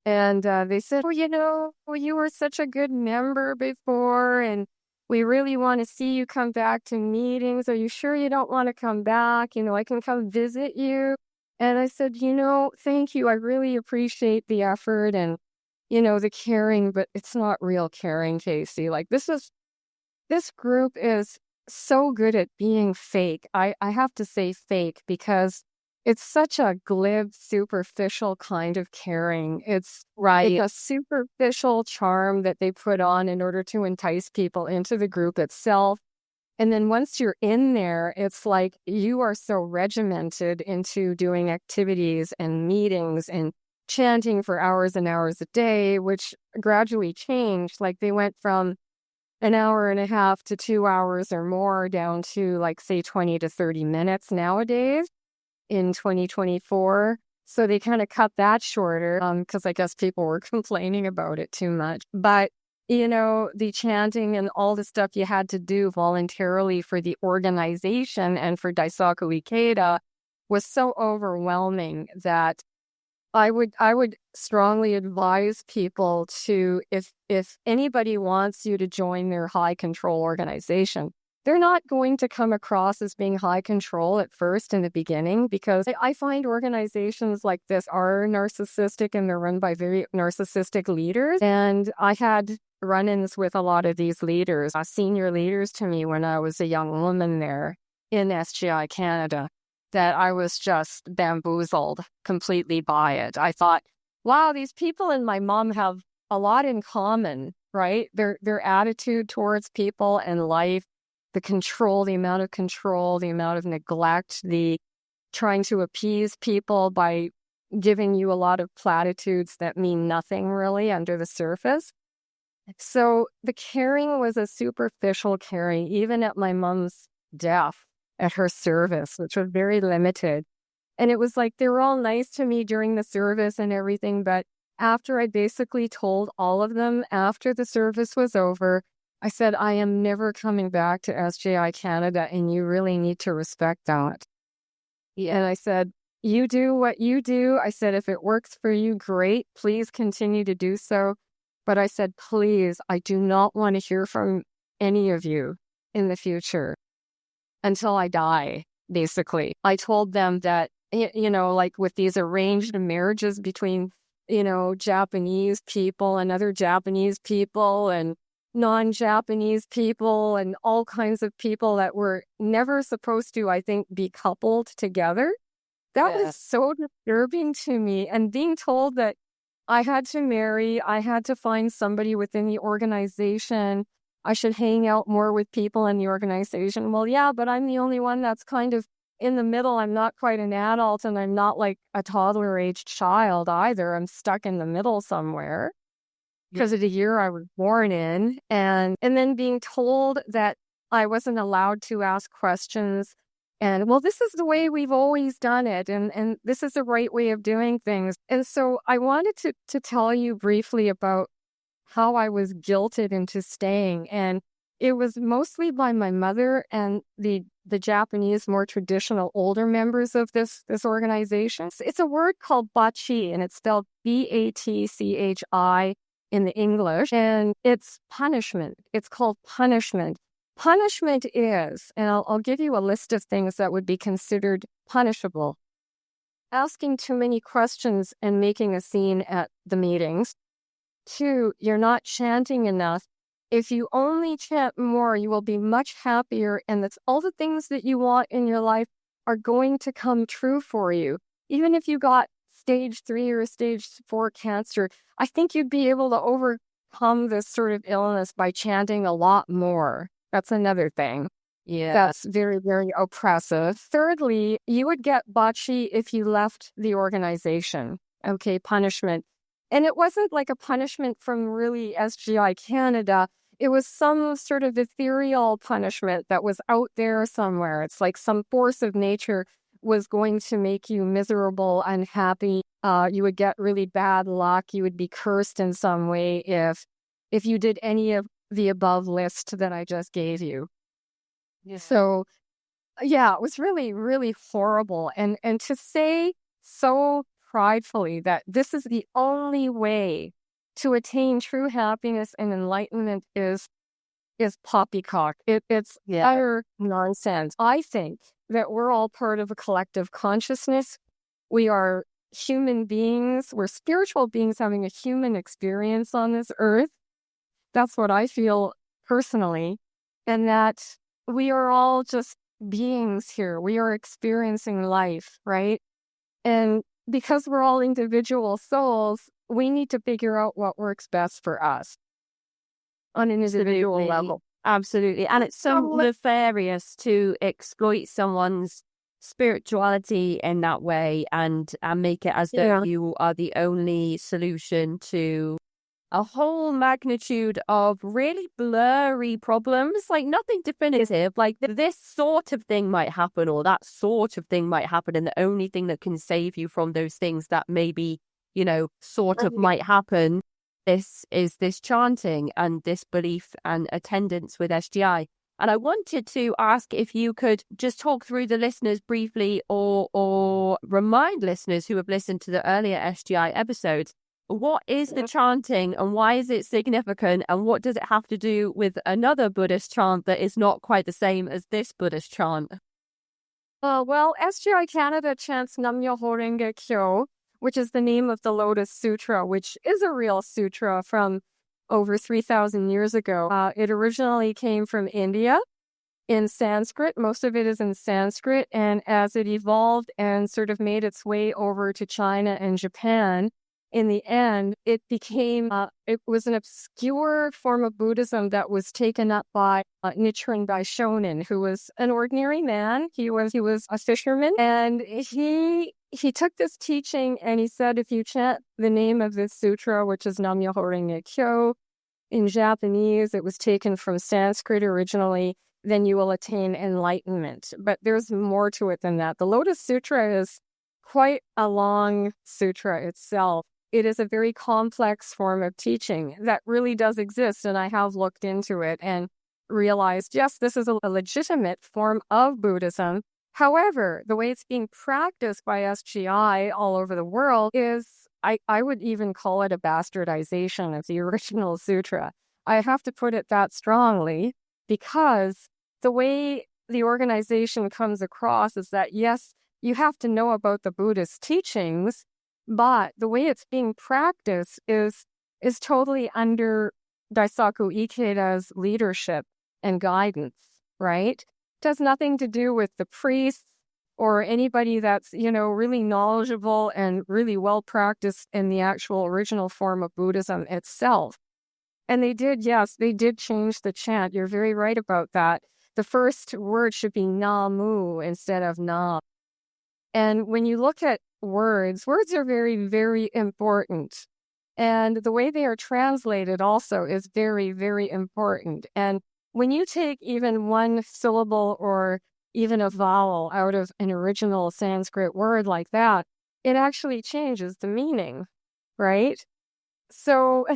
And they said, you were such a good member before, and we really want to see you come back to meetings. Are you sure you don't want to come back? I can come visit you. And I said, thank you. I really appreciate the effort and, the caring, but it's not real caring, Kacey. Like this group is so good at being fake. I have to say fake because it's such a glib, superficial kind of caring. It's right. Like a superficial charm that they put on in order to entice people into the group itself. And then once you're in there, it's like you are so regimented into doing activities and meetings and chanting for hours and hours a day, which gradually changed. Like they went from an hour and a half to 2 hours or more down to like, say, 20 to 30 minutes nowadays. In 2024. So they kind of cut that shorter because I guess people were complaining about it too much. But, the chanting and all the stuff you had to do voluntarily for the organization and for Daisaku Ikeda was so overwhelming that I would strongly advise people to, if anybody wants you to join their high control organization, they're not going to come across as being high control at first in the beginning, because I find organizations like this are narcissistic and they're run by very narcissistic leaders. And I had run-ins with a lot of these leaders, senior leaders to me when I was a young woman there in SGI Canada, that I was just bamboozled completely by it. I thought, wow, these people and my mom have a lot in common, right? Their attitude towards people and life, the control, the amount of neglect, the trying to appease people by giving you a lot of platitudes that mean nothing really under the surface. So the caring was a superficial caring, even at my mom's death, at her service, which was very limited. And it was like they were all nice to me during the service and everything, but after I basically told all of them after the service was over, I said, I am never coming back to SGI Canada, and you really need to respect that. And I said, you do what you do. I said, if it works for you, great. Please continue to do so. But I said, please, I do not want to hear from any of you in the future until I die, basically. I told them that, like with these arranged marriages between, Japanese people and other Japanese people and non-Japanese people and all kinds of people that were never supposed to, I think, be coupled together. That was so disturbing to me. And being told that I had to marry, I had to find somebody within the organization, I should hang out more with people in the organization. Well, yeah, but I'm the only one that's kind of in the middle. I'm not quite an adult, and I'm not like a toddler-aged child either. I'm stuck in the middle somewhere because of the year I was born in. And then being told that I wasn't allowed to ask questions. And, well, this is the way we've always done it. And this is the right way of doing things. And so I wanted to tell you briefly about how I was guilted into staying. And it was mostly by my mother and the Japanese, more traditional, older members of this organization. It's a word called bachi, and it's spelled BATCHI in the English, and it's punishment. It's called punishment. Punishment is, and I'll give you a list of things that would be considered punishable. Asking too many questions and making a scene at the meetings. 2, you're not chanting enough. If you only chant more, you will be much happier, and that's all the things that you want in your life are going to come true for you. Even if you got stage 3 or stage 4 cancer, I think you'd be able to overcome this sort of illness by chanting a lot more. That's another thing. Yeah. That's very, very oppressive. Thirdly, you would get bachi if you left the organization. Okay, punishment. And it wasn't like a punishment from really SGI Canada. It was some sort of ethereal punishment that was out there somewhere. It's like some force of nature was going to make you miserable, unhappy. You would get really bad luck. You would be cursed in some way if you did any of the above list that I just gave you. Yeah. So, yeah, it was really, really horrible. And to say so pridefully that this is the only way to attain true happiness and enlightenment is poppycock. It's utter nonsense. I think that we're all part of a collective consciousness. We are human beings. We're spiritual beings having a human experience on this earth. That's what I feel personally. And that we are all just beings here. We are experiencing life, right? And because we're all individual souls, we need to figure out what works best for us on an individual level. Absolutely. And it's so nefarious to exploit someone's spirituality in that way and make it as though you are the only solution to a whole magnitude of really blurry problems, like nothing definitive, like this sort of thing might happen or that sort of thing might happen. And the only thing that can save you from those things that maybe, sort of might happen, this is this chanting and this belief and attendance with SGI. And I wanted to ask if you could just talk through the listeners briefly or remind listeners who have listened to the earlier SGI episodes, what is the chanting and why is it significant, and what does it have to do with another Buddhist chant that is not quite the same as this Buddhist chant? Well, SGI Canada chants Nam-myoho Renge Kyo, which is the name of the Lotus Sutra, which is a real sutra from over 3,000 years ago. It originally came from India in Sanskrit. Most of it is in Sanskrit. And as it evolved and sort of made its way over to China and Japan, in the end, it became, it was an obscure form of Buddhism that was taken up by Nichiren Daishonin, who was an ordinary man. He was a fisherman, and he took this teaching and he said, if you chant the name of this sutra, which is Nam-myoho Renge Kyo, in Japanese, it was taken from Sanskrit originally, then you will attain enlightenment. But there's more to it than that. The Lotus Sutra is quite a long sutra itself. it is a very complex form of teaching that really does exist. And I have looked into it and realized, yes, this is a legitimate form of Buddhism. However, the way it's being practiced by SGI all over the world is, I would even call it a bastardization of the original sutra. I have to put it that strongly because the way the organization comes across is that, yes, you have to know about the Buddhist teachings, but the way it's being practiced is totally under Daisaku Ikeda's leadership and guidance, right? It has nothing to do with the priests or anybody that's, really knowledgeable and really well practiced in the actual original form of Buddhism itself. And they did change the chant. You're very right about that. The first word should be Namu instead of Nam. And when you look at words are very, very important. And the way they are translated also is very, very important. And when you take even one syllable or even a vowel out of an original Sanskrit word like that, it actually changes the meaning, right? So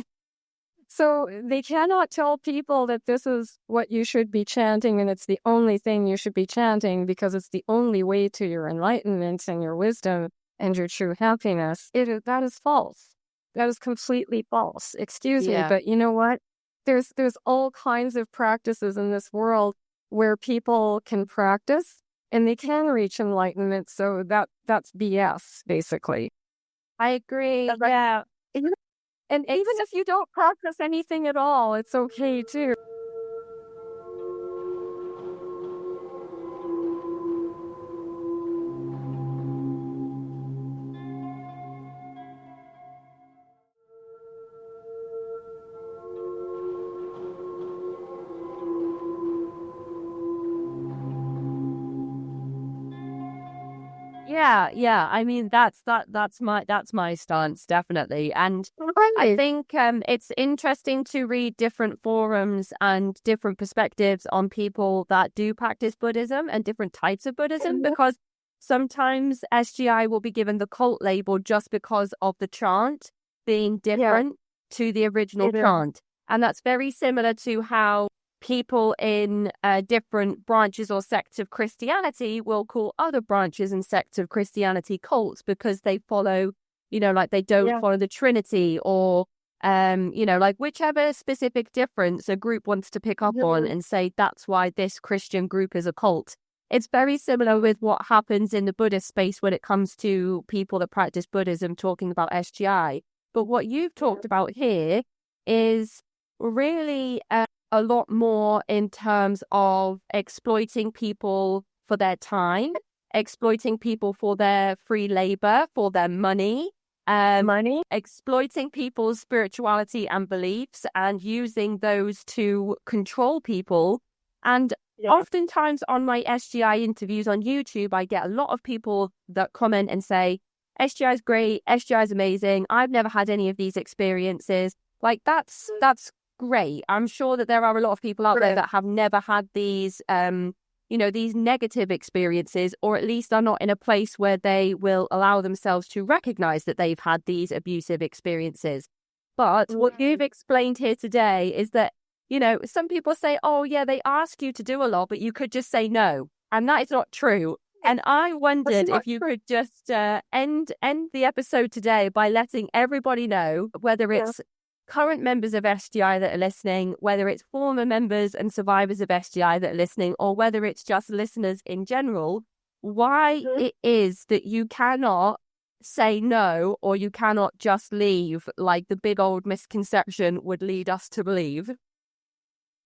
they cannot tell people that this is what you should be chanting and it's the only thing you should be chanting because it's the only way to your enlightenment and your wisdom and your true happiness. That is false. That is completely false. Excuse me, but you know what? There's all kinds of practices in this world where people can practice and they can reach enlightenment. So that's BS, basically. I agree. Yeah. And even if you don't practice anything at all, it's okay too. Yeah. I mean, that's my stance, definitely. And I think it's interesting to read different forums and different perspectives on people that do practice Buddhism and different types of Buddhism, because sometimes SGI will be given the cult label just because of the chant being different to the original chant. And that's very similar to how people in different branches or sects of Christianity will call other branches and sects of Christianity cults because they follow, like they don't follow the Trinity or, like whichever specific difference a group wants to pick up on and say that's why this Christian group is a cult. It's very similar with what happens in the Buddhist space when it comes to people that practice Buddhism talking about SGI. But what you've talked about here is really a lot more in terms of exploiting people for their time, exploiting people for their free labor, for their money, exploiting people's spirituality and beliefs and using those to control people. And oftentimes on my SGI interviews on YouTube, I get a lot of people that comment and say, SGI is great, SGI is amazing, I've never had any of these experiences. Like that's great. I'm sure that there are a lot of people out there that have never had these, these negative experiences, or at least are not in a place where they will allow themselves to recognize that they've had these abusive experiences. But what you've explained here today is that, some people say, oh yeah, they ask you to do a lot, but you could just say no. And that is not true. And I wondered if you could just end the episode today by letting everybody know, whether it's current members of SGI that are listening, whether it's former members and survivors of SGI that are listening, or whether it's just listeners in general, why it is that you cannot say no, or you cannot just leave like the big old misconception would lead us to believe.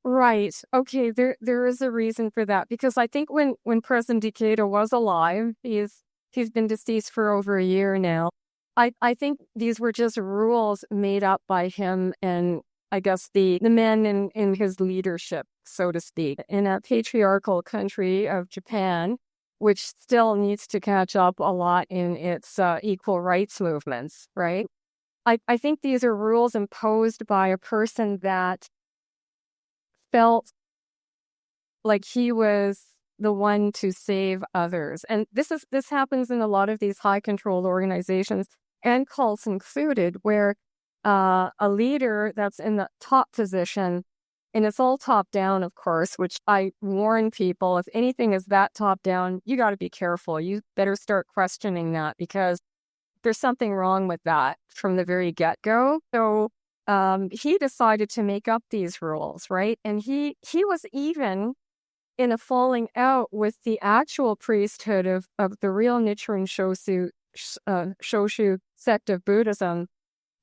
Right. Okay. There is a reason for that, because I think when President Ikeda was alive, he's been deceased for over a year now. I think these were just rules made up by him and I guess the men in his leadership, so to speak, in a patriarchal country of Japan, which still needs to catch up a lot in its equal rights movements, right? I think these are rules imposed by a person that felt like he was the one to save others. And this happens in a lot of these high controlled organizations. and cults included, where a leader that's in the top position, and it's all top down, of course, which I warn people, if anything is that top down, you got to be careful. You better start questioning that, because there's something wrong with that from the very get-go. So he decided to make up these rules, right? And he was even in a falling out with the actual priesthood of the real Nichiren Shoshu sect of Buddhism,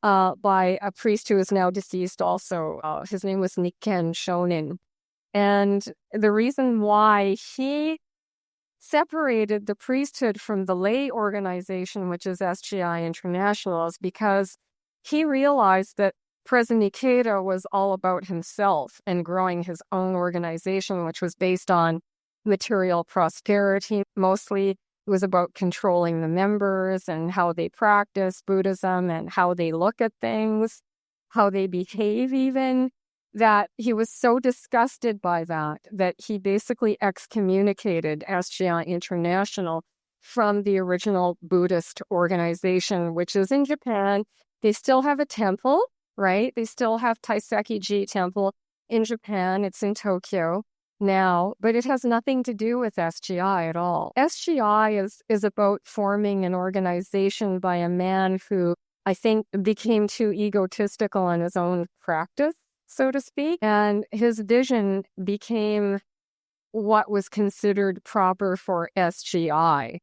by a priest who is now deceased also. His name was Nikken Shonin. And the reason why he separated the priesthood from the lay organization, which is SGI International, is because he realized that President Ikeda was all about himself and growing his own organization, which was based on material prosperity. Mostly it was about controlling the members and how they practice Buddhism and how they look at things, how they behave even, that he was so disgusted by that he basically excommunicated SGI International from the original Buddhist organization, which is in Japan. They still have a temple, right? They still have Taiseki-ji Temple in Japan. It's in Tokyo now, but it has nothing to do with SGI at all. SGI is about forming an organization by a man who I think became too egotistical in his own practice, so to speak, and his vision became what was considered proper for SGI,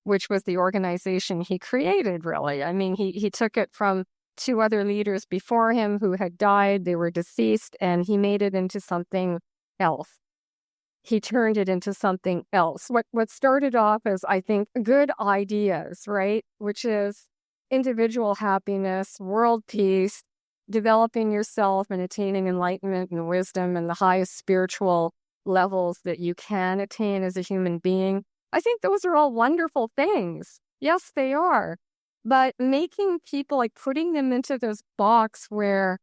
which was the organization he created, really. I mean, he took it from two other leaders before him who had died. They were deceased, and he made it into something else. He turned it into something else. What started off as, I think, good ideas, right? Which is individual happiness, world peace, developing yourself and attaining enlightenment and wisdom and the highest spiritual levels that you can attain as a human being. I think those are all wonderful things. Yes, they are. But making people, like putting them into this box where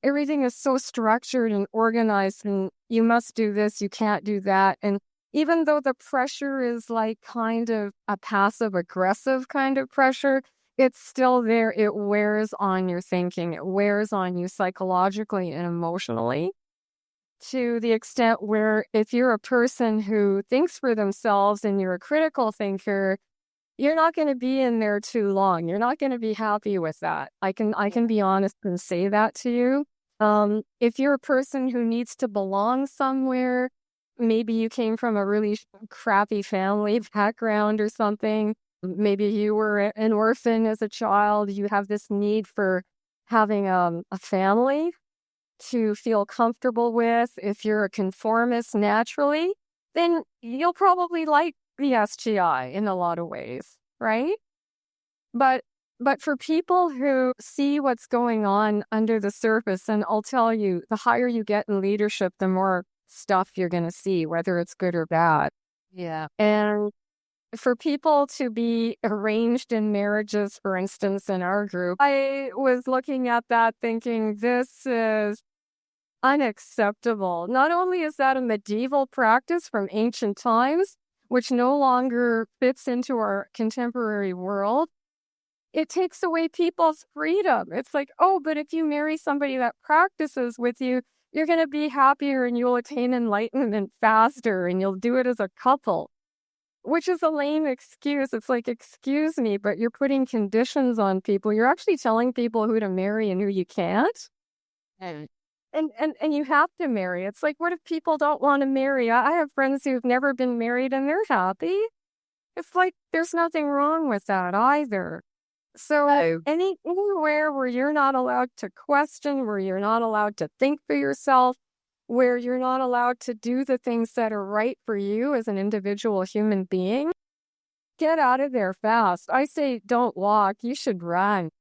everything is so structured and organized and you must do this, you can't do that. And even though the pressure is like kind of a passive aggressive kind of pressure, it's still there. It wears on your thinking. It wears on you psychologically and emotionally, to the extent where if you're a person who thinks for themselves and you're a critical thinker, you're not going to be in there too long. You're not going to be happy with that. I can be honest and say that to you. If you're a person who needs to belong somewhere, maybe you came from a really crappy family background or something. Maybe you were an orphan as a child. You have this need for having a family to feel comfortable with. If you're a conformist naturally, then you'll probably like the SGI in a lot of ways, right? But for people who see what's going on under the surface, and I'll tell you, the higher you get in leadership, the more stuff you're going to see, whether it's good or bad. Yeah. And for people to be arranged in marriages, for instance, in our group, I was looking at that thinking, this is unacceptable. Not only is that a medieval practice from ancient times, which no longer fits into our contemporary world, it takes away people's freedom. It's like, oh, but if you marry somebody that practices with you, you're going to be happier and you'll attain enlightenment faster and you'll do it as a couple, which is a lame excuse. It's like, excuse me, but you're putting conditions on people. You're actually telling people who to marry and who you can't. And you have to marry. It's like, what if people don't want to marry? I have friends who've never been married and they're happy. It's like, there's nothing wrong with that either. So anywhere where you're not allowed to question, where you're not allowed to think for yourself, where you're not allowed to do the things that are right for you as an individual human being, get out of there fast. I say don't walk, you should run.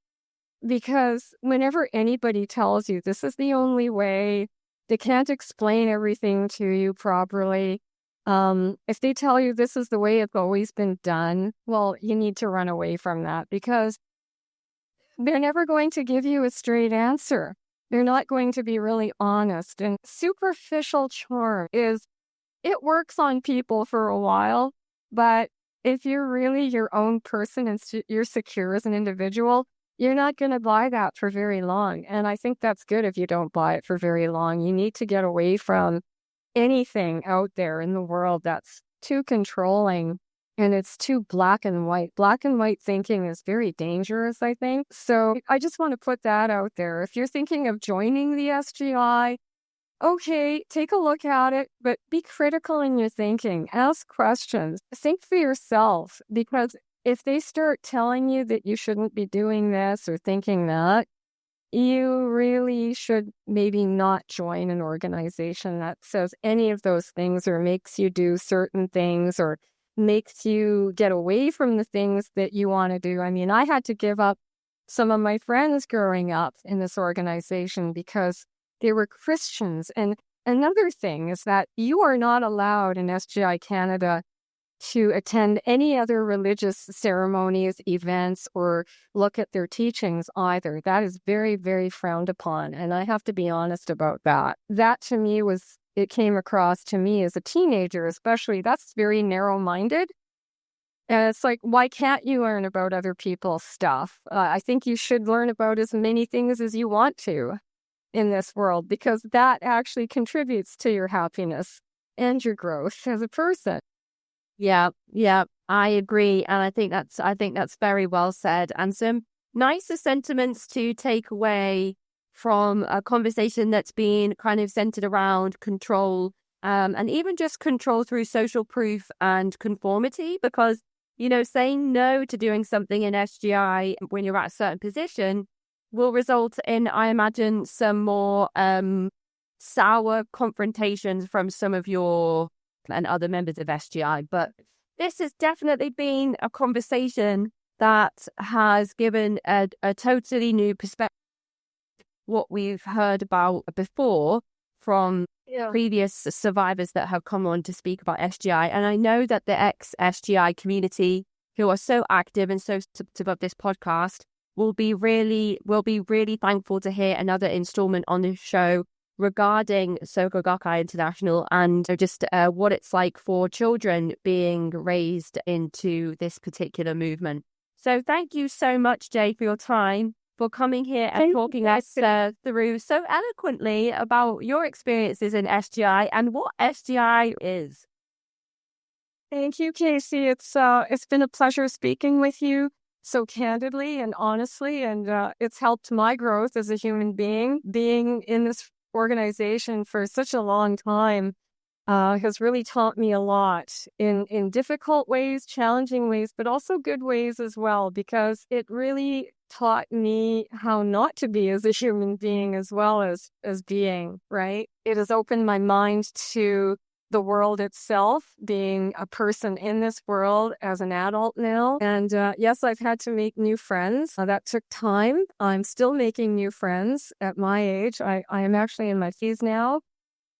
Because whenever anybody tells you this is the only way, they can't explain everything to you properly. If they tell you this is the way it's always been done, well, you need to run away from that, because they're never going to give you a straight answer. They're not going to be really honest. And superficial charm it works on people for a while, but if you're really your own person and you're secure as an individual, you're not going to buy that for very long. And I think that's good if you don't buy it for very long. You need to get away from anything out there in the world that's too controlling and it's too black and white. Black and white thinking is very dangerous, I think. So I just want to put that out there. If you're thinking of joining the SGI, okay, take a look at it, but be critical in your thinking. Ask questions. Think for yourself, because if they start telling you that you shouldn't be doing this or thinking that, you really should maybe not join an organization that says any of those things or makes you do certain things or makes you get away from the things that you want to do. I mean, I had to give up some of my friends growing up in this organization because they were Christians. And another thing is that you are not allowed in SGI Canada to attend any other religious ceremonies, events, or look at their teachings either. That is very, very frowned upon. And I have to be honest about that. That to me it came across to me as a teenager, especially, that's very narrow-minded. And it's like, why can't you learn about other people's stuff? I think you should learn about as many things as you want to in this world, because that actually contributes to your happiness and your growth as a person. Yeah, I agree. And I think that's very well said. And some nicer sentiments to take away from a conversation that's been kind of centered around control, and even just control through social proof and conformity, because, saying no to doing something in SGI when you're at a certain position will result in, I imagine, some more sour confrontations from some of your and other members of SGI. But this has definitely been a conversation that has given a totally new perspective what we've heard about before from previous survivors that have come on to speak about SGI. And I know that the ex-SGI community, who are so active and so supportive of this podcast, will be really thankful to hear another installment on this show regarding Soka Gakkai International and just what it's like for children being raised into this particular movement. So thank you so much, Jay, for your time, for coming here and talking us through so eloquently about your experiences in SGI and what SGI is. Thank you, Kacey. It's been a pleasure speaking with you so candidly and honestly, and it's helped my growth as a human being. Being in this organization for such a long time has really taught me a lot in difficult ways, challenging ways, but also good ways as well, because it really taught me how not to be as a human being as well as being, right? It has opened my mind to the world itself, being a person in this world as an adult now. And yes, I've had to make new friends. That took time. I'm still making new friends at my age. I am actually in my 50s now,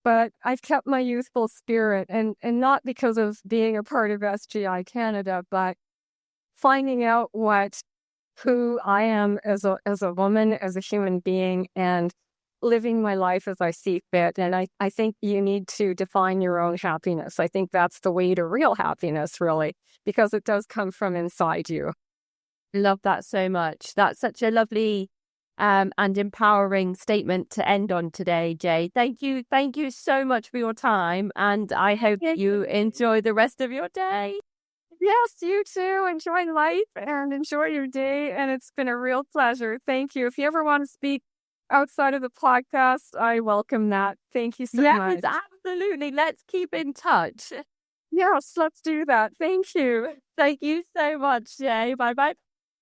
but I've kept my youthful spirit, and not because of being a part of SGI Canada, but finding out who I am as a woman, as a human being, and living my life as I see fit. And I think you need to define your own happiness. I think that's the way to real happiness, really, because it does come from inside you. Love that so much. That's such a lovely and empowering statement to end on today, Jay. Thank you so much for your time, and I hope you enjoy the rest of your day. Yes, you too. Enjoy life and enjoy your day. And it's been a real pleasure. Thank you. If you ever want to speak outside of the podcast, I welcome that. Thank you so much. Yes, absolutely. Let's keep in touch. Yes, let's do that. Thank you. Thank you so much, Jay. Bye-bye.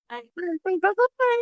Bye-bye.